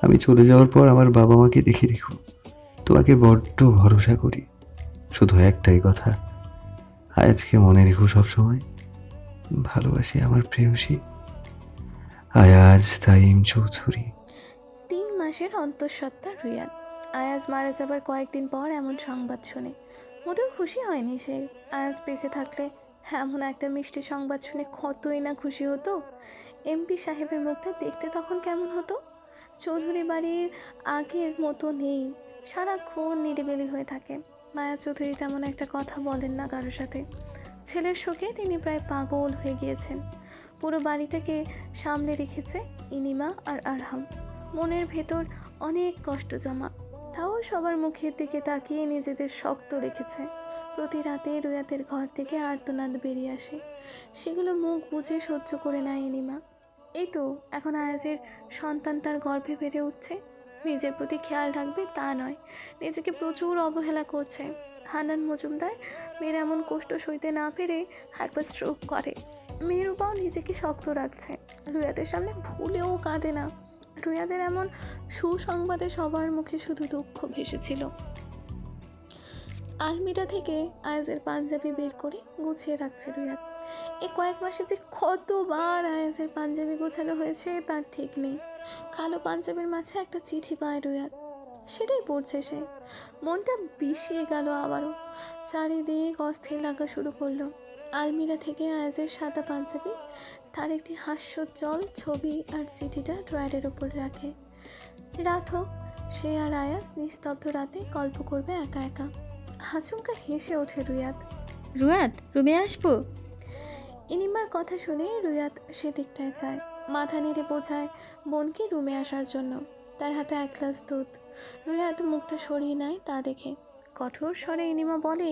Speaker 3: আমি চলে যাওয়ার পর আমার বাবা মাকে দেখে রেখো। তোমাকে বড্ড ভরসা করি। শুধু একটাই কথা, আয়াজকে মনে রেখো সবসময়। ভালোবাসি আমার প্রেয়সী, আয়াজ তাইম চৌধুরী।
Speaker 1: 3 মাসের অন্তঃসত্ত্বা রিয়াদ। আয়াজ মারা যাবার কয়েকদিন পর এমন সংবাদ শুনে মোটেও খুশি হয়নি সে। আয়াজ বেঁচে থাকলে এমন একটা মিষ্টি সংবাদ শুনে কতই না খুশি হতো। এমপি সাহেবের মুখটা দেখতে তখন কেমন হতো? চৌধুরী বাড়ির আগের মতো নেই, সারাক্ষণ নিরিবিলি হয়ে থাকে। মায়া চৌধুরী তেমন একটা কথা বলেন না কারোর সাথে। ছেলের শোকে তিনি প্রায় পাগল হয়ে গিয়েছেন। পুরো বাড়িটাকে সামলে রেখেছে ইনিমা আর আরহাম। মনের ভেতর অনেক কষ্ট জমা, তাও সবার মুখের দিকে তাকিয়ে নিজেদের শক্ত রেখেছে। প্রতি রাতে রুয়াতের ঘর থেকে আর্তনাদ বেরিয়ে আসে, সেগুলো মুখ বুঝে সহ্য করে নেয় ইনিমা। এই তো এখন আয়াজের সন্তান তার গর্ভে বেড়ে উঠছে, নিজের প্রতি খেয়াল রাখবে তা নয়, নিজেকে প্রচুর অবহেলা করছে। হান্নান মজুমদার মেয়ের এমন কষ্ট সইতে না পেরে একবার স্ট্রোক করে। মেয়েরূপাও নিজেকে শক্ত রাখছে, রুয়াদের সামনে ভুলেও কাঁদে না। রুয়াদের এমন সুসংবাদে সবার মুখে শুধু দুঃখ ভেসেছিল। আলমিরা থেকে আয়াজের পাঞ্জাবি বের করে গুছিয়ে রাখছে রুয়াদ। এই কয়েক মাসে যে কতবার আয়াজের পাঞ্জাবি গোছানো হয়েছে তার ঠিক নেই। কালো পাঞ্জাবির মাঝে একটা চিঠি পায় রুয়াদ, সেটাই পড়ছে সে। মনটা বিষিয়ে গেল আবারও, চারিদিক অস্থির লাগা শুরু করলো। আলমিরা থেকে আয়াজের সাদা পাঞ্জাবি, তার একটি হাস্যোজ্জ্বল ছবি আর চিঠিটা ড্রয়ারের ওপর রাখে। রাত হোক, সে আর আয়াজ নিস্তব্ধ রাতে গল্প করবে একা একা। আচমকা হেসে ওঠে রুয়াদ।
Speaker 5: রুয়াদ, রুমে আসবো?
Speaker 1: ইনিমার কথা শুনে রুয়াদ সেদিকটায় যায়, মাথা নেড়ে বোঝায় বোনকে রুমে আসার জন্য। তার হাতে এক গ্লাস দুধ। রুয়াদ মুখটা সরিয়ে নেয় তা দেখে। কঠোর স্বরে ইনিমা বলে,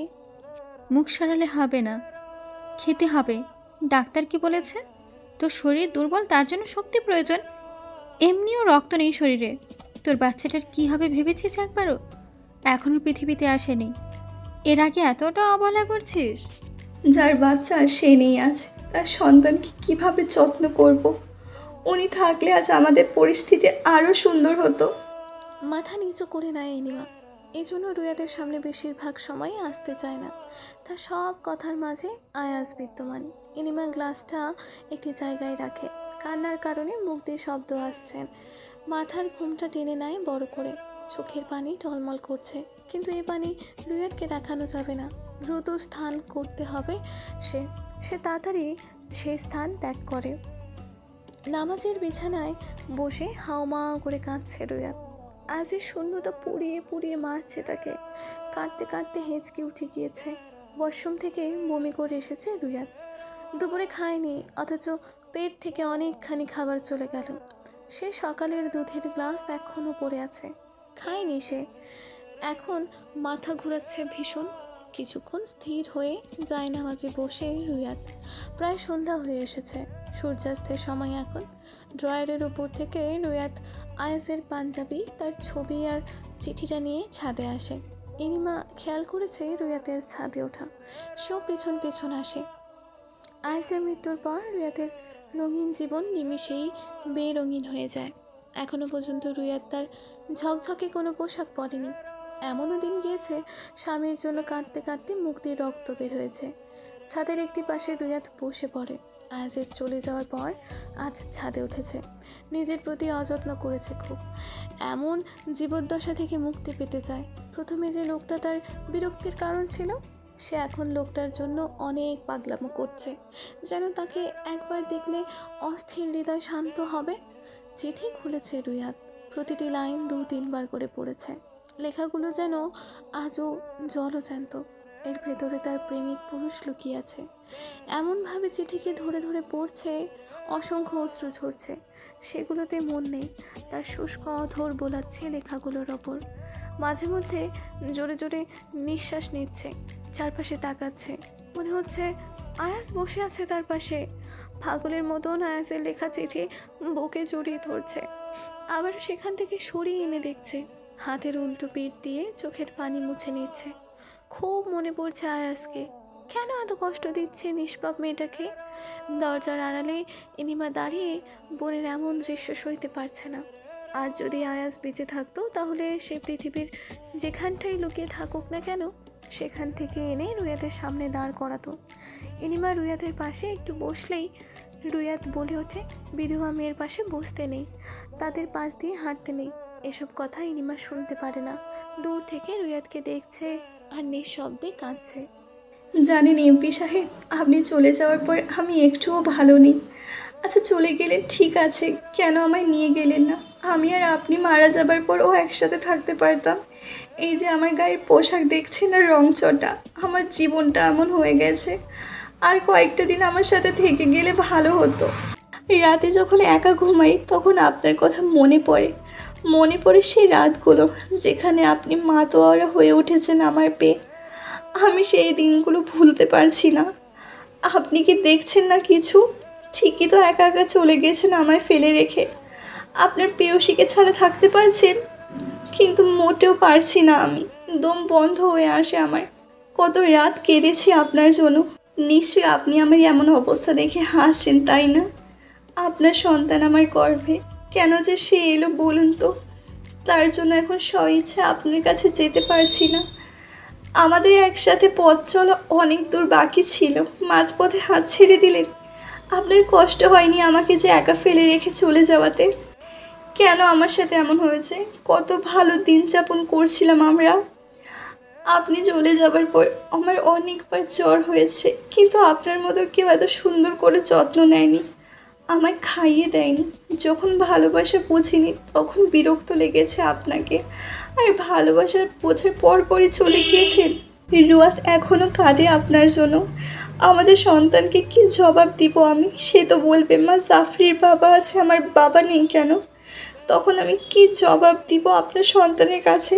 Speaker 5: মুখ সরালে হবে না, খেতে হবে। ডাক্তার কি বলেছে? তোর শরীর দুর্বল, তার জন্য শক্তি প্রয়োজন। এমনিও রক্ত নেই শরীরে। তোর বাচ্চাটার কি হবে ভেবেছিস একবারও? এখনো পৃথিবীতে আসেনি, এর আগে এতটা অবহেলা করছিস?
Speaker 4: যার বাচ্চা আর সে নেই আজ, তার সন্তানকে কিভাবে যত্ন করব? উনি থাকলে আজ আমাদের পরিস্থিতি আরও সুন্দর হতো।
Speaker 1: মাথা নিচু করে নেয় ইনিমা। এই জন্য রুয়াদের সামনে বেশিরভাগ সময় আসতে চায় না। তার সব কথার মাঝে আয়াজ বিদ্যমান। ইনিমা গ্লাসটা একটি জায়গায় রাখে, কান্নার কারণে মুখ দিয়ে শব্দ আসছে। মাথার ঘুমটা টেনে নেয় বড় করে, চোখের পানি টলমল করছে। কিন্তু এই পানি রুয়াদকে দেখানো যাবে না, দ্রুত স্থান করতে হবে। সে সে তাড়াতাড়ি সেই স্থান ত্যাগ করে। নামাজের বিছানায় বসে হাওমা করে কাঁদছে রুয়াদ। আজ এই শূন্যতা পুড়িয়ে পুড়িয়ে মারছে তাকে। কাঁদতে কাঁদতে হেঁচকে উঠে গিয়েছে। ওয়াশরুম থেকে বমি করে এসেছে রুয়াদ। দুপুরে খায়নি, অথচ পেট থেকে অনেকখানি খাবার চলে গেল। সে সকালের দুধের গ্লাস এখনও পড়ে আছে, খায়নি সে। এখন মাথা ঘুরাচ্ছে ভীষণ। কিছুক্ষণ স্থির হয়ে যায় নামাজে বসে রুয়াদ। প্রায় সন্ধ্যা হয়ে এসেছে, সূর্যাস্তের সময় এখন। ড্রয়ারের উপর থেকে রুয়াদ আয়াসের পাঞ্জাবি, তার ছবি আর চিঠিটা নিয়ে ছাদে আসে। ইনিমা খেয়াল করেছে রুয়াদের ছাদে ওঠা, সেও পেছন পেছন আসে। আয়াসের মৃত্যুর পর রুয়াদের রঙিন জীবন নিমিষেই বেরঙিন হয়ে যায়। এখনো পর্যন্ত রুয়াদ তার ঝকঝকে কোনো পোশাক পরেনি। এমনও দিন গিয়েছে স্বামীর জন্য কাঁদতে কাঁদতে মুখ দিয়ে রক্ত বের হয়েছে। ছাদের একটি পাশে রুয়াদ বসে পড়ে। আয়াজের চলে যাওয়ার পর আজ ছাদে উঠেছে, নিজের প্রতি অযত্ন করেছে খুব। এমন জীবদ্দশা থেকে মুক্তি পেতে চায়। প্রথমে যে লোকটা তার বিরক্তির কারণ ছিল, সে এখন লোকটার জন্য অনেক পাগলামো করছে, যেন তাকে একবার দেখলে অস্থির হৃদয় শান্ত হবে। চিঠি খুলেছে রুয়াদ, প্রতিটি লাইন 2-3 বার করে পড়েছে। লেখাগুলো যেন আজও জলজ্যান্ত। এর ভেতরে তার প্রেমিক পুরুষ লুকিয়ে আছে। এমনভাবে চিঠিকে ধরে ধরে পড়ছে, অসংখ্য অশ্রু ঝরছে। সেগুলোতে মন নেই, তার শুষ্ক অধর বোলাচ্ছে লেখাগুলোর ওপর। মাঝে মধ্যে জোরে জোরে নিঃশ্বাস নিচ্ছে, চারপাশে তাকাচ্ছে। মনে হচ্ছে আয়াস বসে আছে তার পাশে। পাগলের মতন আয়াসের লেখা চিঠি বুকে জড়িয়ে ধরছে, আবার সেখান থেকে সরিয়ে এনে দেখছে। হাতের উল্টো পিঠ দিয়ে চোখের পানি মুছে নিচ্ছে। খুব মনে পড়ছে আয়াসকে। কেন এত কষ্ট দিচ্ছে নিষ্পাপ মেয়েটাকে? দরজার আড়ালে ইনিমা দাঁড়িয়ে বোনের এমন দৃশ্য সইতে পারছে না। আর যদি আয়াস বেঁচে থাকতো, তাহলে সে পৃথিবীর যেখানটাই লুকিয়ে থাকুক না কেন, সেখান থেকে এনে রুয়াতের সামনে দাঁড় করাতো। ইনিমা রুয়াতের পাশে একটু বসলেই রুয়াত বলে ওঠে, বিধবা মেয়ের পাশে বসতে নেই, তাদের পাশ দিয়ে হাঁটতে নেই। এসব কথা ইনিমা শুনতে পারে না। দূর থেকে রুয়াতকে দেখছে আর নিঃশব্দে কাঁদছে।
Speaker 4: জানেন এমপি সাহেব, আপনি চলে যাওয়ার পর আমি একটুও ভালো নেই। আচ্ছা চলে গেলেন ঠিক আছে, কেন আমায় নিয়ে গেলেন না? আমি আর আপনি মারা যাবার পরও একসাথে থাকতে পারতাম। এই যে আমার গায়ের পোশাক দেখছেন না, রংচটা, আমার জীবনটা এমন হয়ে গেছে। আর কয়েকটা দিন আমার সাথে থেকে গেলে ভালো হতো। রাতে যখন একা ঘুমাই তখন আপনার কথা মনে পড়ে সেই রাতগুলো যেখানে আপনি মাতোয়ারা হয়ে উঠেছেন আমার পেয়ে। আমি সেই দিনগুলো ভুলতে পারছি না। আপনি কি দেখছেন না কিছু? ঠিকই তো একা একা চলে গেছেন আমায় ফেলে রেখে। আপনার প্রেয়সীকে ছাড়া থাকতে পারছেন, কিন্তু মোটেও পারছি না আমি। দম বন্ধ হয়ে আসে আমার। কত রাত কেঁদেছি আপনার জন্য। নিশ্চয়ই আপনি আমার এমন অবস্থা দেখে হাসছেন, তাই না? আপনার সন্তান আমার গর্ভে, কেন যে সে এলো বলুন তো? তার জন্য এখন স্বইচ্ছা আপনার কাছে যেতে পারছি না। আমাদের একসাথে পথ চলা অনেক দূর বাকি ছিল, মাঝপথে হাত ছেড়ে দিলেন। আপনার কষ্ট হয়নি আমাকে যে একা ফেলে রেখে চলে যাওয়াতে? কেন আমার সাথে এমন হয়েছে? কত ভালো দিন যাপন করছিলাম আমরা। আপনি চলে যাবার পর আমার অনেকবার জ্বর হয়েছে, কিন্তু আপনার মতো কেউ এত সুন্দর করে যত্ন নেয়নি, আমায় খাইয়ে দেয়নি। যখন ভালোবাসা বুঝিনি তখন বিরক্ত লেগেছে আপনাকে, আর ভালোবাসার বোঝার পরপরই চলে গিয়েছেন। রুয়াত এখনও কাঁদে আপনার জন্য। আমাদের সন্তানকে কি জবাব দিব আমি? সে তো বলবে, মা জাফরির বাবা আছে, আমার বাবা নেই কেন? তখন আমি কি জবাব দিব আপনার সন্তানের কাছে?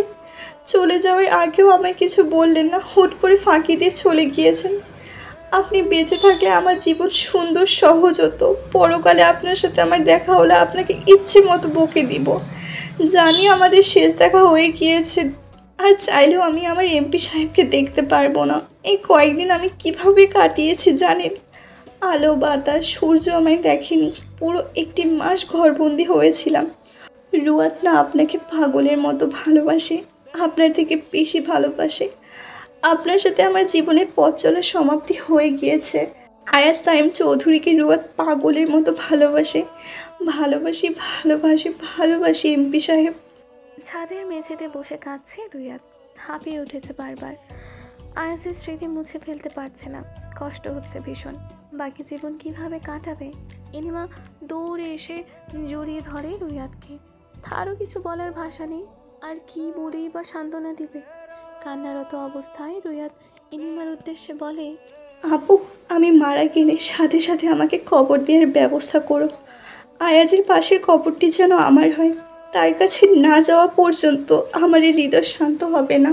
Speaker 4: চলে যাওয়ার আগেও আমায় কিছু বললেন না, হুট করে ফাঁকি দিয়ে চলে গিয়েছেন। আপনি বেঁচে থাকলে আমার জীবন সুন্দর সহজ হতো। পরকালে আপনার সাথে আমার দেখা হলে আপনাকে ইচ্ছে মতো বকে দিব। জানি আমাদের শেষ দেখা হয়ে গিয়েছে, আর চাইলেও আমি আমার এমপি সাহেবকে দেখতে পারবো না। এই কয়েকদিন আমি কিভাবে কাটিয়েছি জানেন? আলো বাতাস সূর্য আমায় দেখেনি। পুরো একটি মাস ঘরবন্দি হয়েছিলাম। রুয়াত না আপনাকে পাগলের মতো ভালোবাসে, আপনার থেকে বেশি ভালোবাসে। আপনার সাথে আমার জীবনের পথ চলার সমাপ্তি হয়ে গিয়েছে। আয়াস তাইম চৌধুরীকে রুয়াত পাগলের মতো ভালোবাসে। ভালোবাসি এমপি সাহেব।
Speaker 1: ছাদের মেঝেতে বসে কাঁদছে রুয়াত, হাঁপিয়ে উঠেছে বারবার। আয়াসের স্মৃতি মুছে ফেলতে পারছে না, কষ্ট হচ্ছে ভীষণ। বাকি জীবন কিভাবে কাটাবে? ইনিমা দৌড়ে এসে জড়িয়ে ধরে রুয়াতকে। তারও কিছু বলার ভাষা নেই, আর কি বলেই বা সান্ত্বনা দিবে। কান্নারত অবস্থায় রুয়াত ইনিমার উদ্দেশ্যে বলে,
Speaker 4: আপু, আমি মারা গেলে সাথে সাথে আমাকে কবর দেওয়ার ব্যবস্থা করো। আয়াজের পাশের কবরটি যেন আমার হয়। তার কাছে না যাওয়া পর্যন্ত আমার এই হৃদয় শান্ত হবে না।